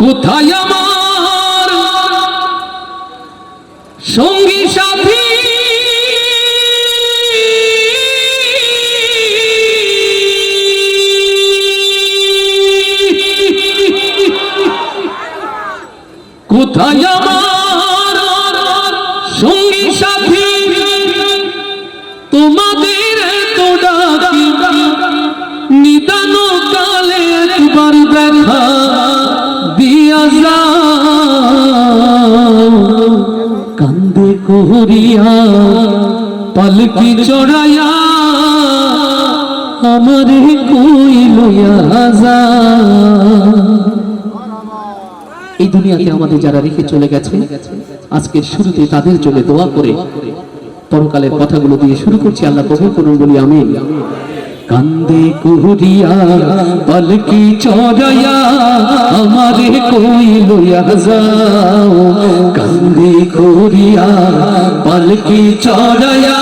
কোথায় আমার সঙ্গী সাথী কোথায় আমার সঙ্গী সাথী তোমাদের তো ডাকি নিদান কালে একবার দেখা দিয়া যাও কান্দে করিয়া পালকি চড়াইয়া আমারে কই লইয়া যাও। এই দুনিয়াতে আমাদের যারা রেখে চলে গেছে আজকের শুরুতে তাদের জন্য দোয়া করে পরকালের কথাগুলো দিয়ে শুরু করছি। আল্লাহ কবুল করুন, বলি আমিন। কান্দে করিয়া পালকি চড়াইয়া আমারে কই লইয়া যাও কান্দে করিয়া পালকি চড়াইয়া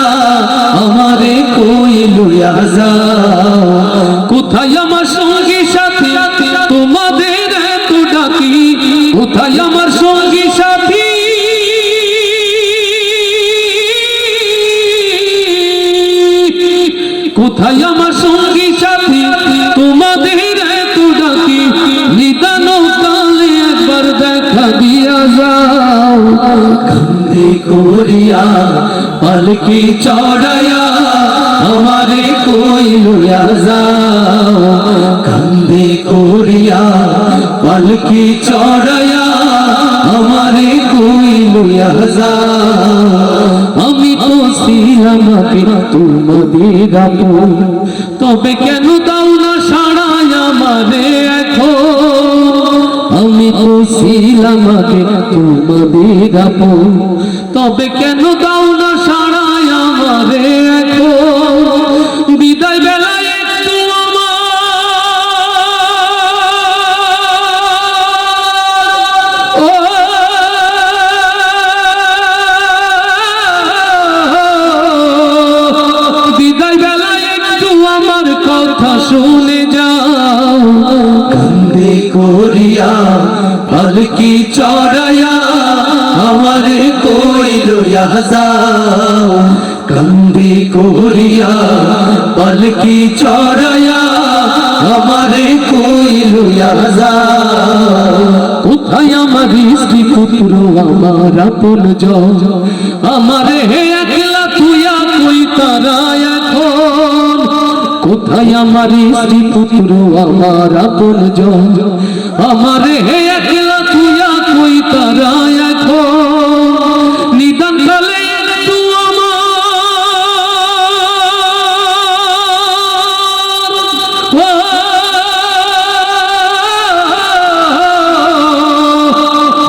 আমারে কই লইয়া যাও। কোথায় আমার সঙ্গী সাথী তোমাদের এত ডাকি কোথায় আমার সঙ্গী সাথী কোথায় আমার সঙ্গী সাথী তোমাদের এত ডাকি নিদান কালে একবার দেখা দিয়া যাও কান্দে করিয়া পালকি চড়াইয়া আমারে কই লইয়া যাও কান্দে করিয়া পালকি চড়াইয়া আমারে কই লইয়া যাও। আমি তো ছিলাম তোমাদের আপন তবে কেন দাও না সাড়াই আমারে এখন আমি তো ছিলাম তোমাদের আপন তবে কেন দাও না সাড়াই আমারে এখন বিদায় বেলায় একটু আমার কথা শুনে যাও কান্দে করিয়া পালকি চড়াইয়া আমারে কই লইয়া যাও কান্দে করিয়া পালকি চড়াইয়া আমারে কই লইয়া যাও। কোথায় আমার স্ত্রী পুত্র আমার আপন জন আমারে একলা তুইয়া কই তারা এখন কোথায় আমার স্ত্রী পুত্র আমার আপন জন আমারে একলা তুইয়া কই তারা এখন নিদান কালে একটু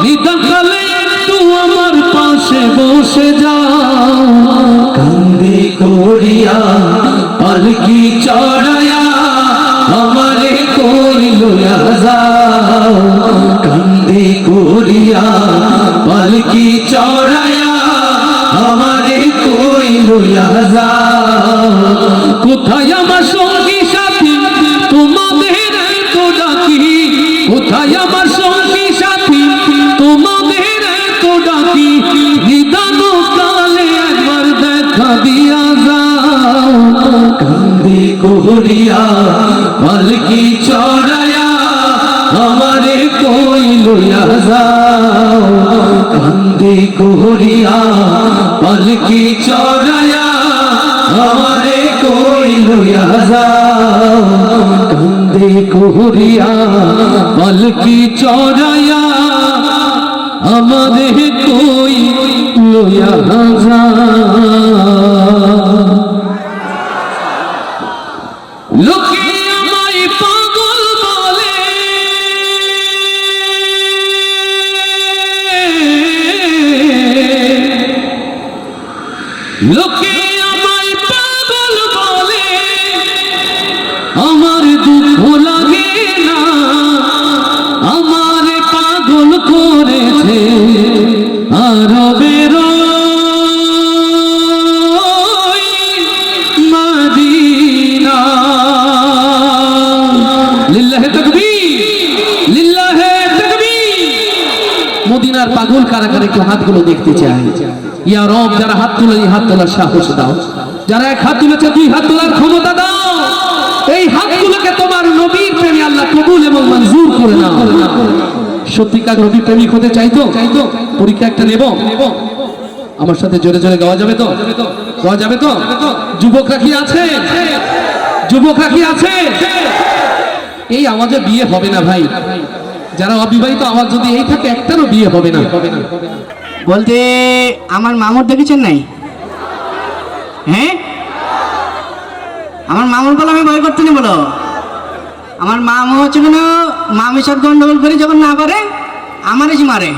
নিদান কালে একটু আমার পাশে বসে যাও কান্দে করিয়া পালকি চড়াইয়া আমারে কই লইয়া যাও কান্দে করিয়া পালকি চড়াইয়া আমারে কই লইয়া যাও। কোথায় আমার সঙ্গী সাথী তোমাদের এত ডাকি কোথায় আমার সঙ্গী সাথী তোমাদের এত ডাকি নিদান কালে একবার দেখা দিয়া যাও কান্দে করিয়া পালকি চড়াইয়া আমারে কই লইয়া যাও কান্দে করিয়া পালকি চড়াইয়া আমারে কই লইয়া যাও কান্দে করিয়া পালকি চড়াইয়া আমারে কই লইয়া যাও। লোকে আমায় পাগল বলে লোকে আমায় পাগল বলে আমার দুঃখ লাগে না আমার পাগল করেছে আরবের মদিনা লিল্লাহে তাকবীর লিল্লাহে তাকবীর মদিনার পাগল কারা কারা একটু হাতগুলো দেখতে চাই। ইয়া রব, যারা হাত তুলেনি হাত তোলার সাহস দাও, যারা এক হাত তুলেছে দুই হাত তোলার ক্ষমতা দাও। এই হাতগুলোকে তোমার নবীর প্রেমে আল্লাহ কবুল এবং মঞ্জুর করে নাও। সত্যিকার নবী প্রেমিক হতে চাইতো? পরীক্ষা একটা নেব, আমার সাথে জোরে জোরে গাওয়া যাবে তো? গাওয়া যাবে তো? যুবকরা কি আছে? যুবকরা কি আছে? এই আওয়াজে বিয়ে হবে না ভাই। যারা অবিবাহিত আওয়াজ যদি এই থাকে, একটারও বিয়ে হবে না। বলতে আমার মামুর দেখেছেন নাই? হ্যাঁ, আমার মামুর বলে আমি ভয় করতে নি বলো। আমার মামু হচ্ছে কেন মামির সাথে গন্ডগোল করে যখন না পারে আমার এসে মারে।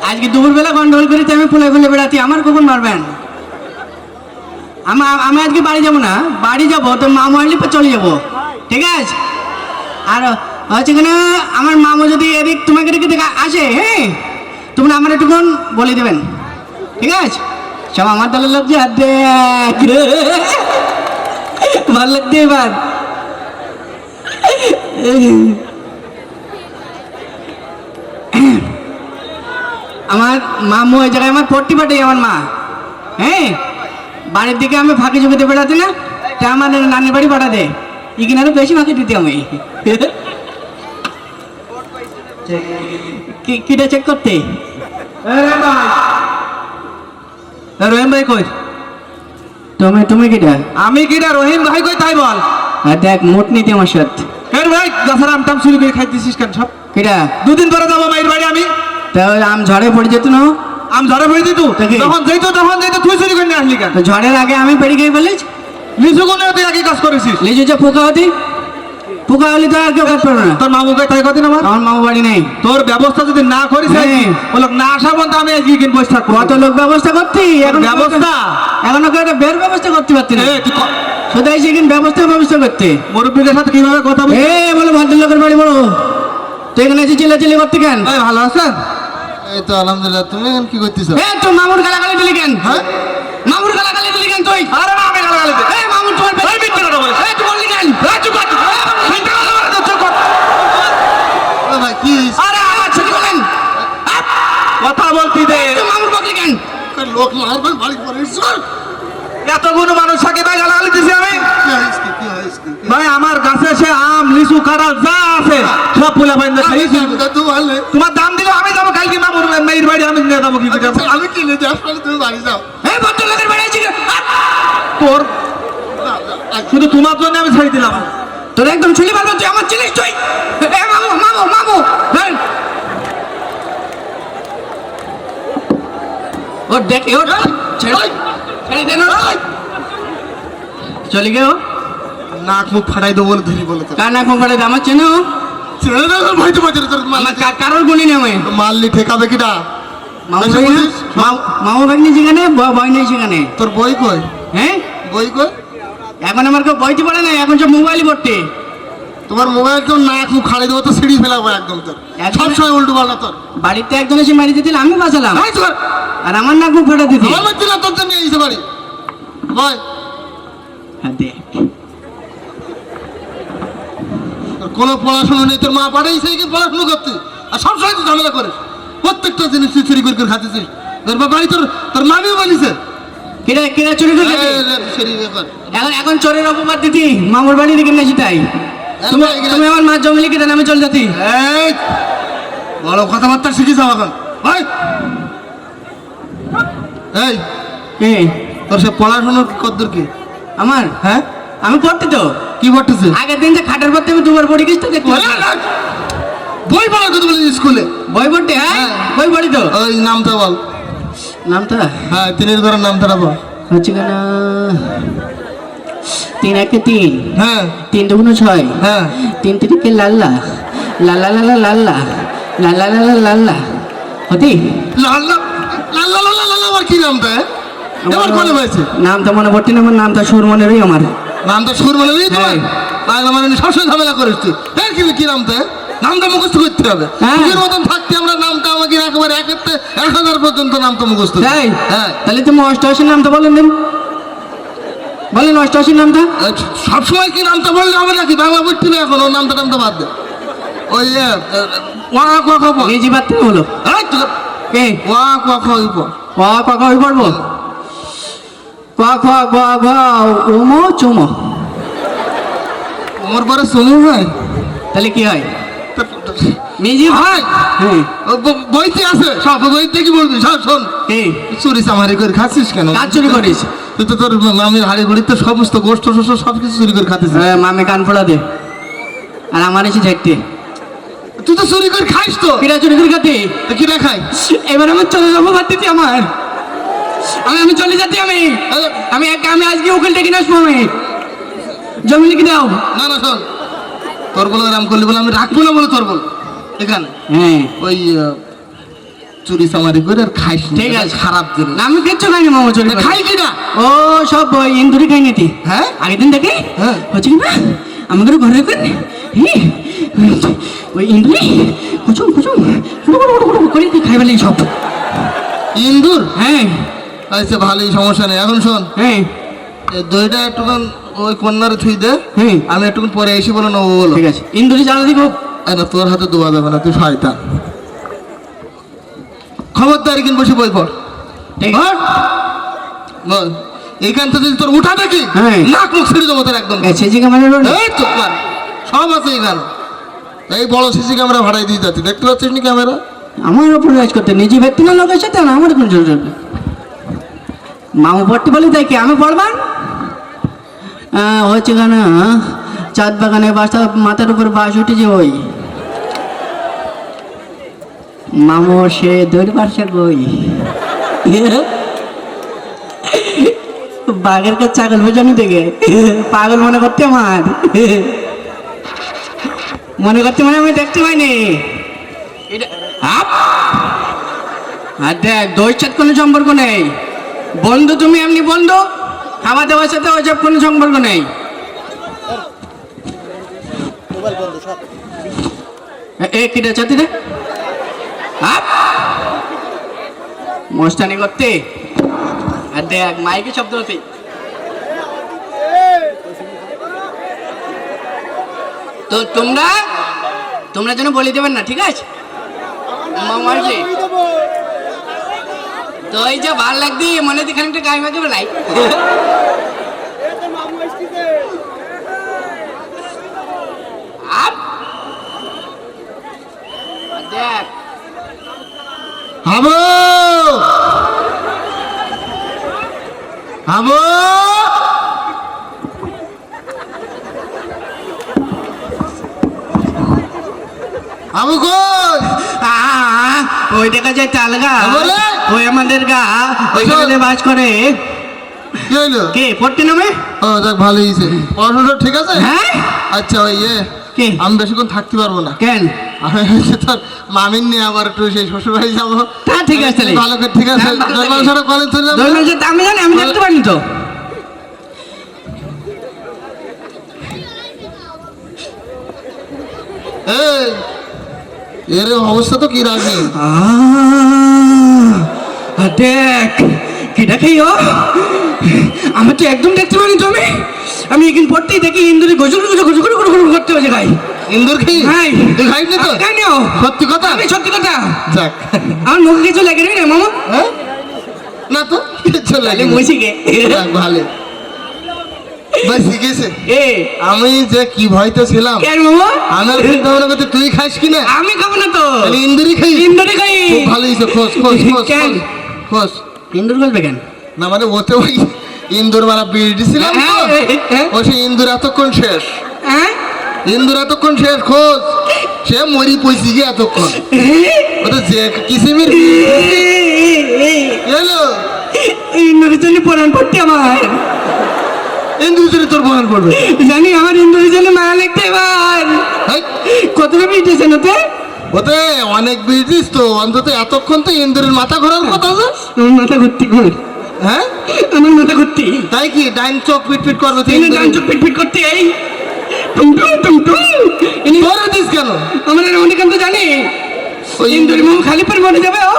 আজকে দুপুরবেলা গন্ডগোল করি আমি ফুলে ফুলে বেড়াতি, আমার কখন মারবেন? আমি আজকে বাড়ি যাব না, বাড়ি যাব তো মামু আসলে চলে যাবো, ঠিক আছে? আর হচ্ছে কেন আমার মামু যদি এদিক তোমাকে রেখে দেখে আসে, হ্যাঁ তোমরা আমার একটুক্ষণ বলে দেবেন, ঠিক আছে? সব আমার দলের লোক যে দেখ ভালো লাগছে এবার। আমার মামু ওই জায়গায় আমার পট্টি পাঠাই আমার মা, হ্যাঁ বাড়ির দিকে আমি ফাঁকি জমিতে বেড়াতে না, তা আমার নানির বাড়ি পাঠা দে, এখানে আরো বেশি ফাঁকি দিতে আমি। কিটা চেক করতে? রহিম ভাই কই? তুমি কিটা? আমি কিটা? রহিম ভাই কই তাই বল। আর দেখ মোট নিতে আমার সাথে। এর ভাই গাছের আম টাম চুরি করে খাইতেছিস কেন সব? কিটা? দুদিন পরে যাবো মায়ের বাড়ি আমি। তা আম ঝড়ে পড়ে যেত না? আম ঝড়ে পড়ে দিত, তখন যাইতো তুই চুরি করে নিয়ে আসলি কেন? ঝড়ের আগে আমি পেড়ে খেয়ে ফেলিস। লিচু কোনে তুই একই কাজ করেছিস? লিচু যে পোকা হতি, পোকা হলে তো আর কেউ কাজ পারবে না। তোর মামু কই তাই কদিন আমার? আমার মামু বাড়ি নেই। তোর ব্যবস্থা যদি না করিস, ও লোক না আসা পর্যন্ত আমি আজকে কিন বসে থাকবো। কত লোক ব্যবস্থা করতি, এখন ব্যবস্থা এখনো কেউ একটা বের ব্যবস্থা করতে পারতি না। তুই শুধু এসে কিন্তু ব্যবস্থা করতে মুরব্বীদের সাথে কিভাবে কথা বলি? বলো ভদ্রলোকের বাড়ি বলো, তুই এখানে এসে চিল্লাচিল্লি করতে কেন? ভালো আছেন? এই তো আলহামদুলিল্লাহ। তুমি এখন কি করতেছ? তুই মামুর গালাগালি দিলি কেন? হ্যাঁ মামুর গালাগালি দিলি কেন তুই? আরে না, আমি গালাগালি দিই। মামুর তোমার এই মিথ্যে কথা বলিস। তুই বললি কেন? চুপ কর। মিথ্যে কথা বলিস, চুপ কর। ও ভাই কি আরে ছেলে বলেন কথা বলতি দে। তুই মামুর বকলি কেন? লোক মারবার বাড়ি পড়িস? এতগুলো মানুষ থাকে ভাই গালাগালি দিছি আমি? কি হইছে কি হইছে? ভাই আমার গাছে সে আম লিচু কাঁঠাল যা আছে সব পোলা পাইন খাইছি। তো ভালো। তোমার দাম দিলে আমি যাবো কালকে মামুর মেয়ের বাড়ি, আমি নিয়ে যাবো কি করে? আমি কিনে যাস তুমি বাড়ি যাও। ভদ্রলোকের বাড়ি আছি তোর শুধু তোমার জন্য আমি ছাড়ি দিলাম। তোর একদম ছুলি মারবো, তুই আমার চিনিস তুই? মামু মামু মামু ও দেখ ও ছেড়ে দে না, চলে গেও। নাক মুখ ফাটাই দেবো বলে ধরি বলে তো। কার নাক মুখ ফাটাই দে? আমার চেনো? ছেড়ে দে ভাই, তো বাজারে তোর আমার কারোর গুণই নেই। আমি মারলি ঠেকাবে কিটা? মামু ভাই না, মামু ভাই নেই যেখানে, ভয় নেই সেখানে। তোর বই কই? হ্যাঁ বই কই? এখন আমার কেউ বইতে পারে না, এখন সব মোবাইলই পড়তে। তোমার মোবাইল তো নাক মুখ ফাটাই দেবো তো, সিঁড়ি ফেলাবো একদম তোর। সব সময় উল্টো পাল্টা তোর। বাড়িতে একজন এসে মারি দিতে আমি বাঁচালাম, ভাই তোর আর আমার নাক মুখ ফাটা দিতি। আমার দিলাম তোর জন্য এইসে বাড়ি ভাই। দেখ তোর কোনো পড়াশোনা নেই, তোর মা পাঠাইছে কি পড়াশোনা করতে, আর সবসময় তুই ঝামেলা করিস। প্রত্যেকটা জিনিস তুই চুরি করে খাতেছিস। তোর বাড়ি তোর মামিও বলিছে কিরা কিরা চুরি করে এখন চোরের অপবাদ দিতি মামুর বাড়ি দিকে নেছি তাই। তুমি আমার মা জঙ্গলি কেটে আমি চলে যাতি। এই বড় কথাবার্তা শিখিস এখন ভাই। এই তোর সে পড়াশোনার কদ্দূর কি? আমার হ্যাঁ আমি পড়তে তো কি পড়তেছে? আগের দিন যে খাটের পড়তে আমি দুবার পড়ি গেছি তো দেখতে। বই পড়ার কথা বলি স্কুলে? বই পড়তে? হ্যাঁ বই পড়ি তো। ওই নামটা বল। নামটা? হ্যাঁ তিনের ঘরের নামটা বল। হচ্ছে কেন 3 1 3, হ্যাঁ 3 2 6, হ্যাঁ 3 3 লাল্লা লাল্লা লাল্লা লাল্লা লাল্লা লাল্লা লাল্লা হতি লাল্লা লাল্লা লাল্লা লাল্লা আমার কি নামটা? এবার কোনে হয়েছে? নামটা মনে পড়তে না, আমার নামটা সুর মনে রই আমার। নামটা সুর বলে দিই তোমার? পাগলা মানে সবসময় ঝামেলা করিস তুই। হ্যাঁ কি নামটা? নামটা মুখস্থ করতে হবে। তোর মতন থাকতে আমরা নামটা আমাকে একেবারে 1 থেকে 1000 পর্যন্ত নামটা মুখস্থ। তাই? হ্যাঁ তাহলে তুমি অষ্টআশির নামটা বলেন দিন, বলেন অষ্টআশির নামটা। সবসময় কি নামটা বললে হবে নাকি? বাংলা পড়তে না এখন ওর নামটা বাদ দে। ওই ওয়া ক খ প এই জিবার থেকে হলো এই তো কে ওয়া ক খ ই প ক ক ক ওই পড়বো ক খ গ ঘ উমো চুমো ওমর পরে শুনি হয় তাহলে কি হয় মিজি ভাই হ্যাঁ বইতে আছে সব বইতে কি বলবি সব শোন এই চুরি চামারি করে খাচ্ছিস কেন কাজ চুরি করিস তুই তো তোর মামির হাড়ি ঘড়ি তো সমস্ত গোষ্ঠ শস্য সব কিছু চুরি করে খাচ্ছিস মামে কান ফোড়া দে আর আমার এসে দেখতে তুই তো চুরি করে খাইস তো কিরা চুরি করে খাতে তো কি দেখাই এবার আমার চলে যাবো ভাবতেছি আমার আমি চলে যাচ্ছি আমি আমি আজকে উকিল ডেকে নিয়ে আসবো আমি জমি লিখে দাও না না শোন তোর বলে রাম করলি বলে আমি রাখবো না বলে তোর বল এখানে হ্যাঁ ওই চুরি চামারি করে আর খাইস না। ঠিক এটা আছে। খারাপ জিনিস আমি কিচ্ছু খাইনি মামা চুরি করে। খাই কিনা ও সব ওই ইন্দুরি খাই নিতি হ্যাঁ আগের দিন দেখে হ্যাঁ। হচ্ছে কি না আমাদের ঘরে এখন ওই ইন্দুরি কুচুম কুচুম করে খাই ফেলি সব ইন্দুর হ্যাঁ আচ্ছা ভালোই সমস্যা নেই এখন শোন হ্যাঁ এই দইটা একটুখান ওই কন্যারে থুই দে হ্যাঁ আমি একটুখান পরে এসে বলো না ও বলো ঠিক আছে ইন্দুরি জ্বালা দিব না তোর হাতে দেওয়া যাবে না তুই শয়তান খবরদারি কিন বসে বই পড় ঠিক পড়। বল এইখান থেকে যদি তোর উঠা দেখি হ্যাঁ। নাক মুখ ছিঁড়ে দেবো তোর একদম সিসি ক্যামেরা এই চুপ কর সব আছে এখানে এই বড় সিসি ক্যামেরা ভাড়াই দিয়ে যাচ্ছি দেখতে পাচ্ছিস নি ক্যামেরা আমার ওপর রাজ করতে নিজে ব্যক্তি না লোকের সাথে না আমার কোন জোর চলবে মামু পড়তে বলে দেখি আমি পড়বান হচ্ছে কেন চাঁদ বাগানে বাসা মাথার উপর বাস উঠেছে ওই মামু সে দৌড় বাসা কই বাঘের কাছে ছাগল বোঝানি থেকে পাগল মনে করতে আমার মনে করতে মানে আমি দেখতে পাইনি আর দেখ দইয়ের সাথে কোনো সম্পর্ক নেই বন্ধু তুমি এমনি বন্ধু খাওয়া দাওয়ার সাথে ওইসব কোনো সম্পর্ক নেই কিটা চাতি রে মস্তানি করতে আর দেখ মাইকে শব্দ হতে তো তোমরা যেন বলে দেবেন না ঠিক আছে মামাজি তো এই যে ভাল লাগদি মনে দি খানিকটা গায়ে মাঝে বেলাই দেখ হাবো হাবো হাবু কই ওই দেখা যায় তালগা বলে? ওই আমাদের গা ওইখানে বাস করে কি হইলো কে পড়তে নামে ও দেখ ভালো হয়েছে পড়াশোনা ঠিক আছে হ্যাঁ আচ্ছা ওই কে আমি বেশিক্ষণ থাকতে পারবো না কেন আমি হচ্ছে তোর মামিন নিয়ে আবার একটু সেই শ্বশুর বাড়ি যাবো তা ঠিক আছে তাহলে। ভালো করে ঠিক আছে হ্যাঁ, ভালো দরবার থাকে। ছাড়া কলেজ চলে যাবো দৈমাস আমি জানি আমি দেখতে পারিনি তো এই এর অবস্থা তো কি রাখি দেখ কি দেখেই ও আমার তো একদম দেখতে পারিনি তো আমি এখানে পড়তেই দেখি ইন্দুরি গজু করতে হয়েছে গাই ইন্দুর খেয়ে হ্যাঁ তুই খাইনি তো খাইনি ও সত্যি কথা আমি সত্যি কথা যাক আমার মুখে কিছু লাগে রে মামা হ্যাঁ না তো চলে তাহলে মুসিকে ভালো ভাই শিখেছে এ আমি যে কি ভয়তে ছিলাম কেন মামা আমার চিন্তা ভাবনা করতে তুই খাইস কিনা আমি খাবো না তো তাহলে ইন্দুরি খাই ইন্দুরি খাই খুব ভালো হয়েছে খোঁজ খোঁজ খোঁজ কেন? খোঁজ ইন্দুর করবে কেন না মানে ওতে ওই ইন্দুর মারা বিড়ি ছিলাম তো হ্যাঁ। ও সেই ইন্দুর এতক্ষণ শেষ হ্যাঁ ইন্দুর এতক্ষণ শেষ খোঁজ সে মরি পয়সি গিয়ে এতক্ষণ ও তো যে কিসিমির এলো ইন্দুরের জন্য পড়ান পড়তে আমার ইন্দুর জন্য তোর বহান করবে জানি আমার ইন্দুরের জন্য মায়া লিখতে এবার হেই, কতটা মিটেছেন ওতে ওতে অনেক বিড়িস তো অন্তত এতক্ষণ তো ইন্দুরের মাথা ঘোরার কথা আছে আমার মাথা ঘুরতি ঘুর হ্যাঁ আমার মাথা ঘুরতি তাই কি ডাইন চোখ পিট করবে তুই তিনি ডান চোখ পিট করতে এই টুম টুম টুম টুম ইনি তোরা দিস কেন আমার অনেকান্ত জানি ওই ইন্দুরি মুখ খালি পর মনে যাবে ও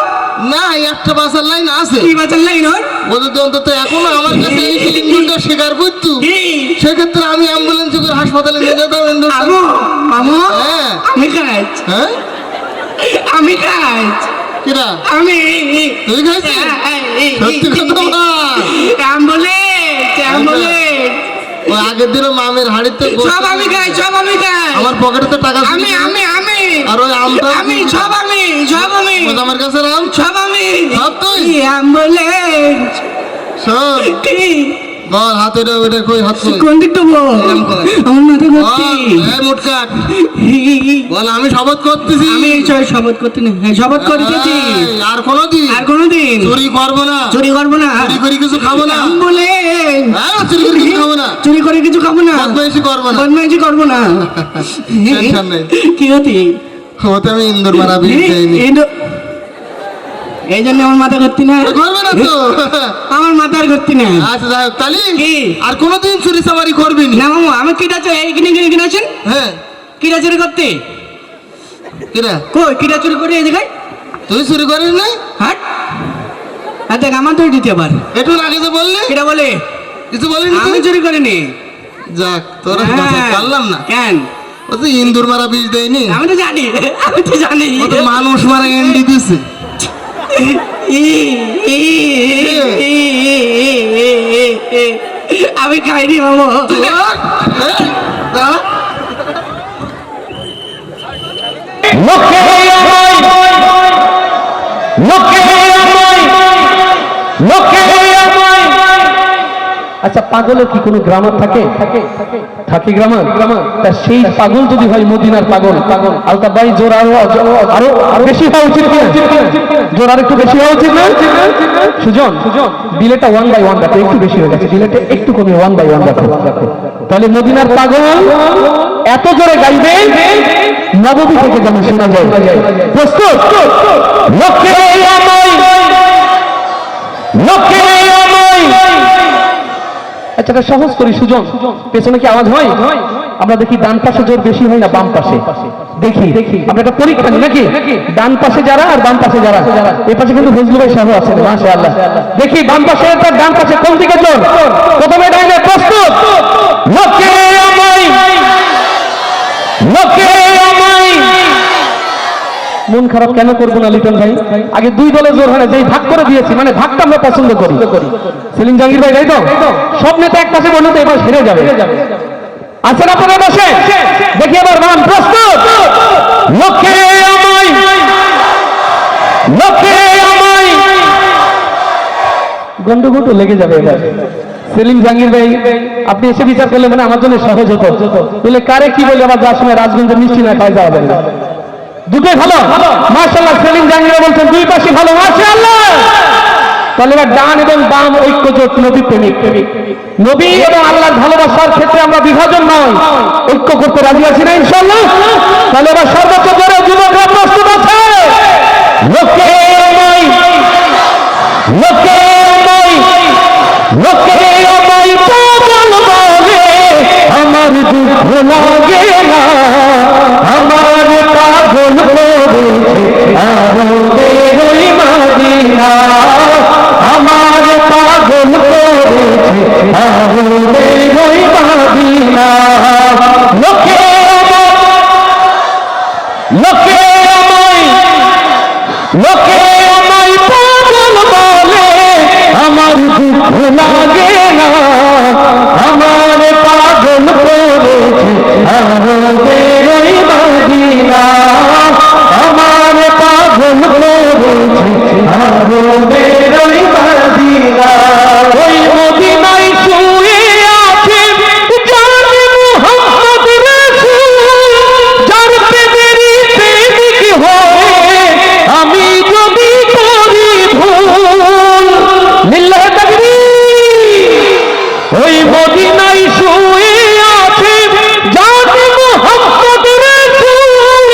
না একটা বাসার লাইন আছে কি বাঁচার লাইন ওর ও যদি অন্তত এখনো আমার কাছে এই ইন্দুরটা স্বীকার করতো কি সেক্ষেত্রে আমি অ্যাম্বুলেন্সে করে হাসপাতালে নিয়ে যেতাম ইন্দুরটা আমু মামু হ্যাঁ। আমি খাই হ্যাঁ আমি খাই কিরা আমি তুই খাইছিস সত্যি কথা বল অ্যাম্বুলেন্স অ্যাম্বুলেন্স ওই আগের দিনও মামের হাড়িতে সব আমি খাই সব আমি খাই আমার পকেটে তো টাকা আমি ছিল। আমি আমি আর ওই আমটা আমি সব আমি সব আমি ওই আমার কাছে আম সব আমি সব তুই? অ্যাম্বুলেন্স শোন কি বল হাতে ওটা কই হাত কই কোন দিকটা বল এরম কর। আমার মাথা বল, ঘুরছে এই মুটকাট বল আমি শপথ করতেছি আমি শপথ করতে না হ্যাঁ শপথ করিতেছি এই, আর কোনোদিন আর কোনোদিন চুরি করবো না চুরি করবো না চুরি করে কিছু খাবো না অ্যাম্বুলেন্স হ্যাঁ চুরি করে কিছু খাবো না চুরি করে কিছু খাবো না বদমাইশি করবো না বদমাইশি করবো না টেনশন নেই কি হতি ওতে আমি ইন্দুর মারা বিষ দেয়নি এই জন্য আমার মাথা ঘুরতি না করবে না তো আমার মাথা আর ঘুরতি না আচ্ছা যাই হোক তালি কি? আর কোনোদিন চুরি চামারি করবি না না মামু আমি কিটা চুরি এইখানে কিনে আছেন হ্যাঁ কিটা চুরি করতে কিরা কই কিটা চুরি করে এই জায়গায় তুই চুরি করিস না হাট আর দেখ আমার তো দিতে আবার একটু আগে যে বললি কিটা বলে কিছু বলিনি আমি তুই? চুরি করিনি যাক তোরা হ্যাঁ। পারলাম না কেন ও তো ইন্দুর মারা বিষ দেয়নি আমি তো জানি আমি তো জানি ও তো মানুষ মারা এন্ডি দিছে আমি খাইনি মামু আচ্ছা পাগলের কি কোনো গ্রামার থাকে থাকে গ্রামার তা সেই পাগল যদি হয় মদিনার পাগল আলতা ভাই জোর আরো বেশি হওয়া উচিত কিনা জোর আর একটু বেশি হওয়া উচিত না সুজন বিলেটা 1/1 রাখো একটু বেশি হয়ে গেছে বিলেটা একটু কমে 1/1 রাখো তাহলে মদিনার পাগল এত জোরে গাইবে নববী থেকে যেমন শোনা যায় প্রস্তুত লোকে আমায় লোকে আমায় আচ্ছা এটা সহজ করি সুজন পেছনে কি আওয়াজ হয় আমরা দেখি ডান পাশে জোর বেশি হয় না বাম পাশে দেখি আমরা একটা পরীক্ষা নিই নাকি ডান পাশে যারা আর বাম পাশে যারা এই পাশে কিন্তু ফজলু ভাই সাহেব আছেন মাশাআল্লাহ দেখি বাম পাশে আর ডান পাশে কোন দিকে জোর প্রথমে ডাইনে প্রস্তুত লোকে আমায় লোকে আমায় মন খারাপ কেন করবো না লিটন ভাই আগে দুই দলে জোর হয় না যেই ভাগ করে দিয়েছি মানে ভাগটা আমরা পছন্দ করি সেলিম জাহাঙ্গীর ভাই তাই তো সব নেতা এক পাশে বললে তো এবার হেরে যাবে আছেন আপনারা বসে দেখি এবার মান প্রস্তুত লোকে আমায় লোকে আমায় গন্ডগোল লেগে যাবে এবার সেলিম জাহাঙ্গীর ভাই আপনি এসে বিচার করলে মানে আমার জন্য সহজ হতো বলে কারে কি বলে আবার যাওয়ার সময় রাজগঞ্জে মিষ্টি না খাই যাওয়া যাবে না দুটোই ভালো মাশাআল্লাহ সেলিম জাহাঙ্গীর বলছেন দুই পাশে ভালো মাশাআল্লাহ তাহলে এবার ডান এবং বাম ঐক্য জোট নবী প্রেমিক নবী এবং আল্লাহর ভালোবাসার ক্ষেত্রে আমরা বিভাজন নয় ঐক্য করতে রাজি আছি না ইনশাআল্লাহ তাহলে এবার সর্বোচ্চ করে যুবকরা প্রস্তুত আছে লোকে আমায় লোকে আমায় লোকে আমায় পাগল বলে আমার দুঃখ লাগে না আমার পাগল করেছে আরো বেরোই মদিনা আমার পাগল করেছে আরো বেরোই মদিনা লোকে আমায় লোকে আমায় লোকে আমায় পাগল বলে আমার দুঃখ লাগে না আমার পাগল করেছে আরো বেরোই মদিনা আমার পাগল করেছে আরো বেরোই মদিনা ওই মদিনায় শুয়ে আছে জানে মুহাম্মদ রাসূল যার প্রেমেরই প্রেমিক হয়ে আমি যদি করি ভুল লিল্লাহি তাকবীর ওই মদিনায় শুয়ে আছে জানে মুহাম্মদ রাসূল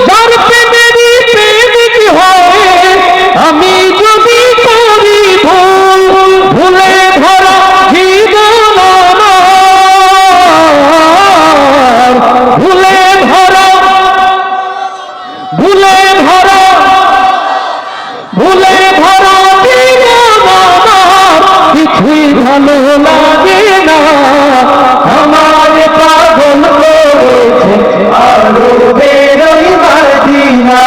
যার প্রেমেরই প্রেমিক হয়ে আমি যদি করি ভুল ভুলে ভরা জীবন আমার ভুলে ভরা ভুলে ভরা ভুলে ভরা জীবন আমার কিছুই ভালো লাগে না আমার পাগল করেছে আরো বেরোই মদিনা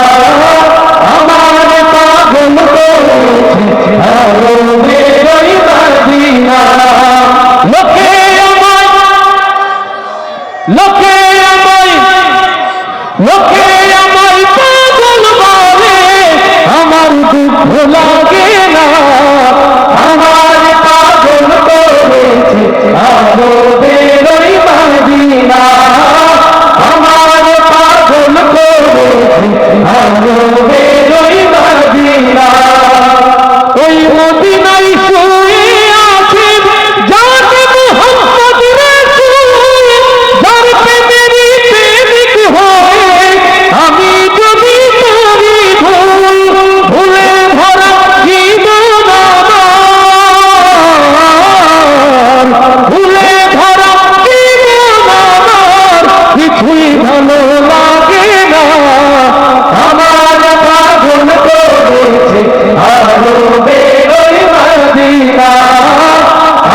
বেরোই মদিনা ওই মদিনায় শুয়ে আছে জাতি মুহাম্মদ রাসূল যার প্রেমেরই প্রেমিক হয়ে আমি যদি করি ভুল ভুলে ভরা জীবন আমার ভুলে ভরা জীবন আমার কিছুই ভালো লাগে না আমার পাগল করেছে আলো বেরোই মদিনা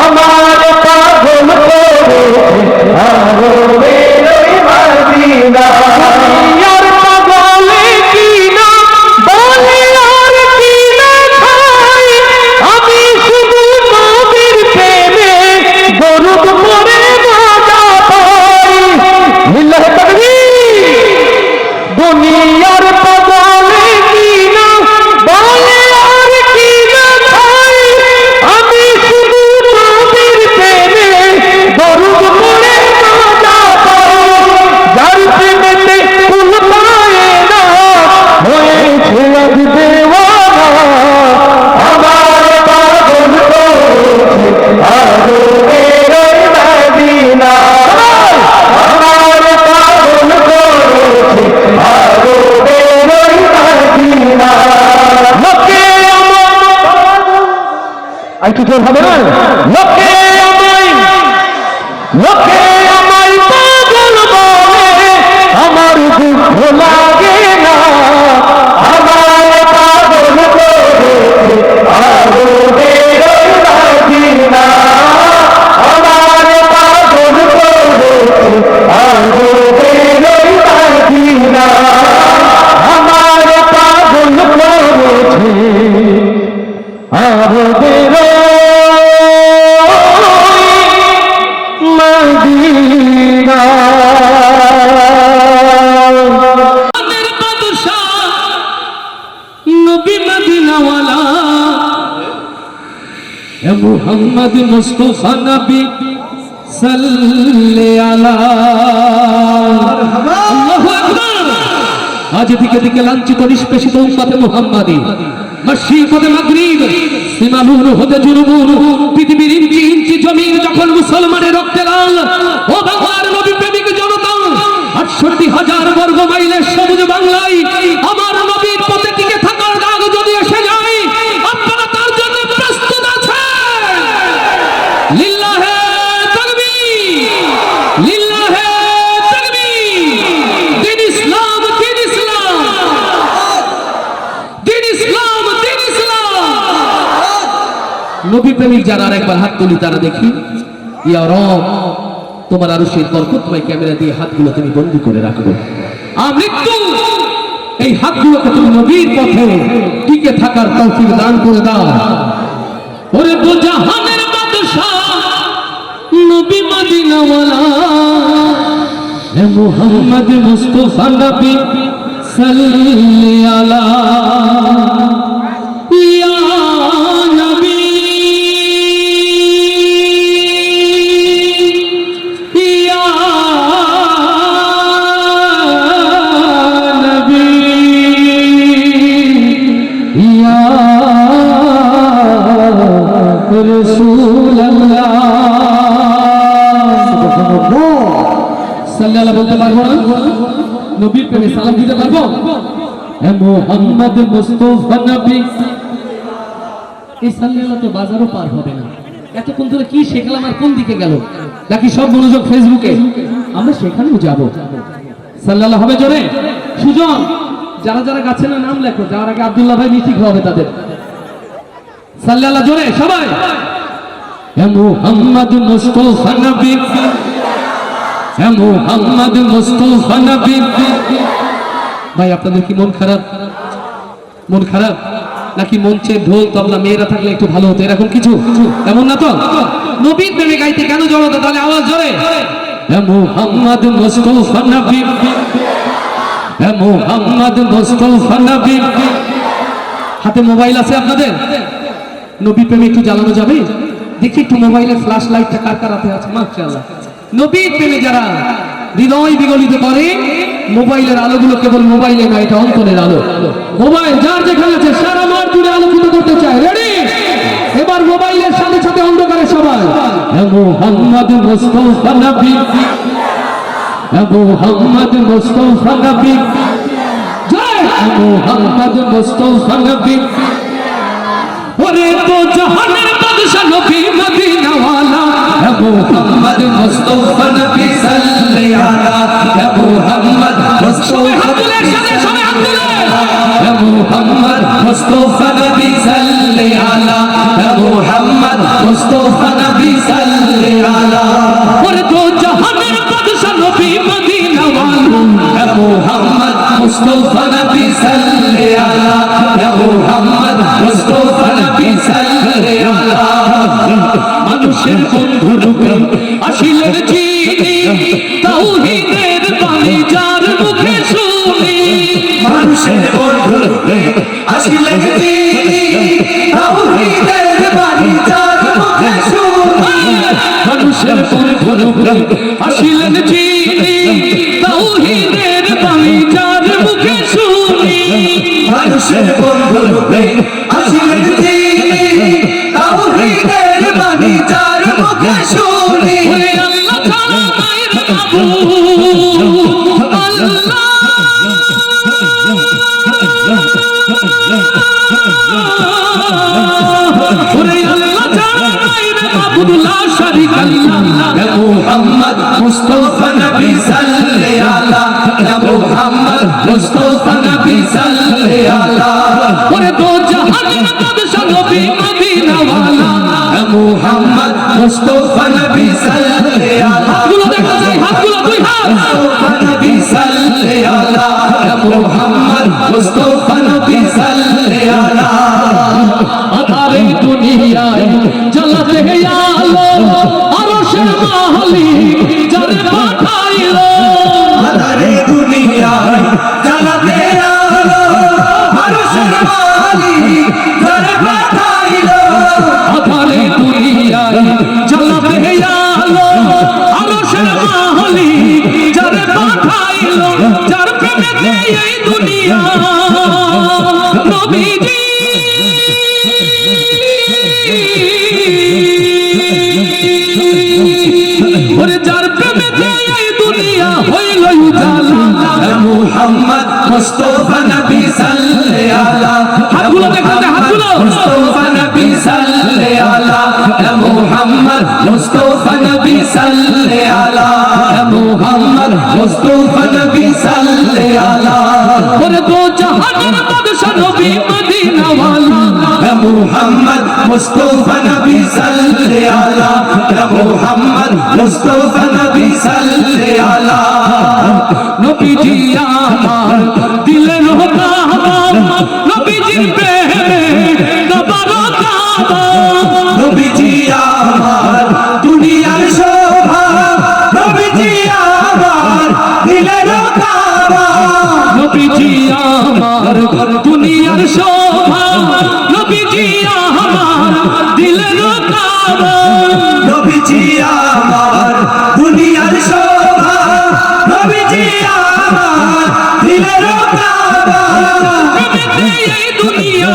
আমার পাগল করেছে আলো বেরোই মদিনা আর পাগলে কি না বলে আর কি না খাই আমি শুধু নবীর প্রেমে দরুদ পড়ে মজা পাই লিল্লাহি তাকবীর দুনিয়ার পাগলে কি না বলে আর কি না খাই আমি শুধু নবীর প্রেমে দরুদ পড়ে মজা পাই যার প্রেমেতে ফুল পায় না হয়েছে আজ দেওয়ানা আমার পাগল করেছে আলো বেরোই মদিনা আমার পাগল করেছে আলো বেরোই মদিনা লোকে একটু জোর হবে না লোকে আমায় পাগল বলে আমার দুঃখ লাগে না আমার পাগল করেছে আলো বেরোই মদিনা আমার পাগল করেছে আলো বেরোই মদিনা আমার পাগল করেছে আলো বেরোই মদিনা আমাদের বাদশাহ নবী মদিনাওয়ালা এ মুহাম্মদ মুস্তাফা নবী সাল্লি আলা আল্লাহু আকবার আজ দিকে দিকে লাঞ্ছিত নিষ্পেষিত উম্মতে মুহাম্মাদি মশরিক হতে মাগরিব সীমালুর হতে জুনুবুর পৃথিবীর ইঞ্চি ইঞ্চি জমিন যখন মুসলমানের রক্তে লাল ও বাংলার নবী প্রেমিক জনতা ৬৮,০০০ বর্গ মাইলের সবুজ বাংলায় আমার নবীর পথে টিকে থাকার দাগ যদি এসে যায় আপনারা তার জন্য প্রস্তুত আছেন লিল্লাহে তাকবীর লিল্লাহে তাকবীর দিন ইসলাম দিন ইসলাম দিন ইসলাম দিন ইসলাম নবী প্রেমিক যারা আরেকবার হাত তুলি তারা দেখি ইয়া রব তোমার আরশের বরকতময় ক্যামেরা দিয়ে হাতগুলো তুমি বন্দী করে রাখো মৃত্যু এই হাতগুলোকে তুমি নবীর পথে টিকে থাকার তৌফিক দান করে দাও ওরে জাহানের বাদশা নবী মদিনাওয়ালা হে মুহাম্মদ মুস্তাফা নবী সাল্লি আলা ইয়া নবী সাল্লাল্লাহু বলতে পারবো না নবীর প্রেমে সালাম দিতে পারবো হে মুহাম্মদ মুস্তাফা নবী এই সাল্লাল্লাহু তো বাজারও পার হবে না এতক্ষণ ধরে কি শেখালাম আর কোন দিকে গেল নাকি সব মনোযোগ ফেসবুকে আমরা সেখানেও যাব সাল্লাল্লাহু হবে জোরে সুজন যারা যারা গাছে না নাম লেখো যাওয়ার আগে আব্দুল্লাহ ভাই মিষ্টি খাওয়াবে তাদের সাল্লাল্লাহু জোরে সবাই হে মুহাম্মদ মুস্তাফা নবী হে মুহাম্মদ মুস্তাফা নবী ভাই আপনাদের কি মন খারাপ নাকি মঞ্চে ঢোল তবলা মেয়েরা থাকলে একটু ভালো হতো এরকম কিছু এমন না তো নবীর প্রেমে গাইতে কেন জড়াতো তাহলে আওয়াজ জোরে হে মুহাম্মদ মুস্তাফা নবী হে মুহাম্মদ মুস্তাফা নবী হাতে মোবাইল আছে আপনাদের নবী প্রেমে একটু জ্বালানো যাবে দেখি একটু মোবাইলের ফ্ল্যাশ লাইটটা কার কার হাতে আছে মাশাআল্লাহ নবীর প্রেমে যারা হৃদয় বিগলিত করে মোবাইলের আলোগুলো কেবল মোবাইলে নয়, এটা অন্তরের আলো। মোবাইল যার যেখানে আছে সারা মাঠ জুড়ে আলোকিত করতে চায়। রেডি? এবার মোবাইলের সাথে সাথে অন্ধকারে সবাই মুহাম্মদ মুস্তাফা নবী, মুহাম্মদ মুস্তাফা নবী, জয় মুহাম্মদ মুস্তাফা নবী। ওরে তো জাহানের বাদশা নবী মদিনা ওয়ালা, মুহাম্মদ মুস্তাফা নবী সাল্লাল্লাহু আলা মুহাম্মদ মুস্তাফা মুহাম্মদ মুস্তাফা নবী সাল্লাল্লাহু আলা মুহাম্মদ মুস্তাফা নবী সাল্লাল্লাহু আলা। ওরে তো জাহানের বাদশা নবী মদিনা ওয়ালা, মুহাম্মদ মুস্তাফা নবী সাল্লাল্লাহু আলা মুহাম্মদ মুস্তাফা নবী সাল্লাল্লাহু আলা। মানুষের বন্ধু রূপে আসিলেন যিনি, তাওহীদের বাণী যার মুখে শুনি। মানুষের বন্ধু রূপে আসিলেন যিনি, তাওহীদের বাণী যার মুখে শুনি। মানুষের বন্ধু রূপে আসিলেন যিনি, তাওহীদের বাণী যার মুখে শুনি। মানুষের বন্ধু রূপে আসিলেন যিনি, তাওহীদের বাণী যার মুখে শুনি। ওরে আল্লাহ ছাড়া নাই রে মাবুদ, আল্লাহ ওরে আল্লাহ ছাড়া নাই রে মাবুদ, লা শারীকা লাহ। মুহাম্মদ মুস্তাফা নবী সাল্লাল্লাহু আলা মুহাম্মদ মুস্তাফা নবী সাল্লাল্লাহু আলা। ওরে দো জাহানের বাদশা নবী মদিনা ওয়ালা, মুহাম্মদ মুস্তাফা নবী সাল্লাল্লাহু আলা। হাতগুলো দেখা যায়, হাতগুলো দুই হাত। মুস্তাফা নবী সাল্লাল্লাহু আলা মুহাম্মদ মুস্তাফা নবী সাল্লাল্লাহু আলা। আধারে দুনিয়ায় জ্বলতে আলো, আরশের মালিক যারে পাঠাইলো। আধারে দুনিয়ায় জ্বলতে আলো, আরশের মালিক যারে পাঠাইলো। আধারে দুনিয়ায় জ্বলতে আলো, আরশের মালিক যারে পাঠাইলো। যার প্রেমেতে এই দুনিয়া নবীজি ওরে যার প্রেমেতে এই দুনিয়া হইল উজালা। মুহাম্মদ মুস্তাফা নবী সাল্লাল্লাহু আলা। হাতগুলো দেখাতে, হাতগুলো। মুস্তাফা নবী সাল্লাল্লাহু আলা মুহাম্মদ মুস্তাফা নবী সাল্লাল্লাহু আলা মুহাম্মদ মুস্তাফা নবী সাল্লাল্লাহু আলা। ওরে দো জাহানের বাদশা নবী মদিনা ওয়ালা, মুহাম্মদ মুস্তাফা নবী সাল্লাল্লাহু আলা মুহাম্মদ মুস্তাফা নবী সাল্লাল্লাহু আলা। নবীজি আমার দিলের কাবা, নবীজির প্রেমে কাবারো কাবা। নবীজি আমার দুনিয়ার শোভা, নবীজি আমার দিলের কাবা। নবীজি আমার দুনিয়ার শোভা, নবীজি আমার দিলের কাবা। নবীজি আমার দুনিয়ার শোভা, নবীজি আমার দিলের কাবা। এই দুনিয়া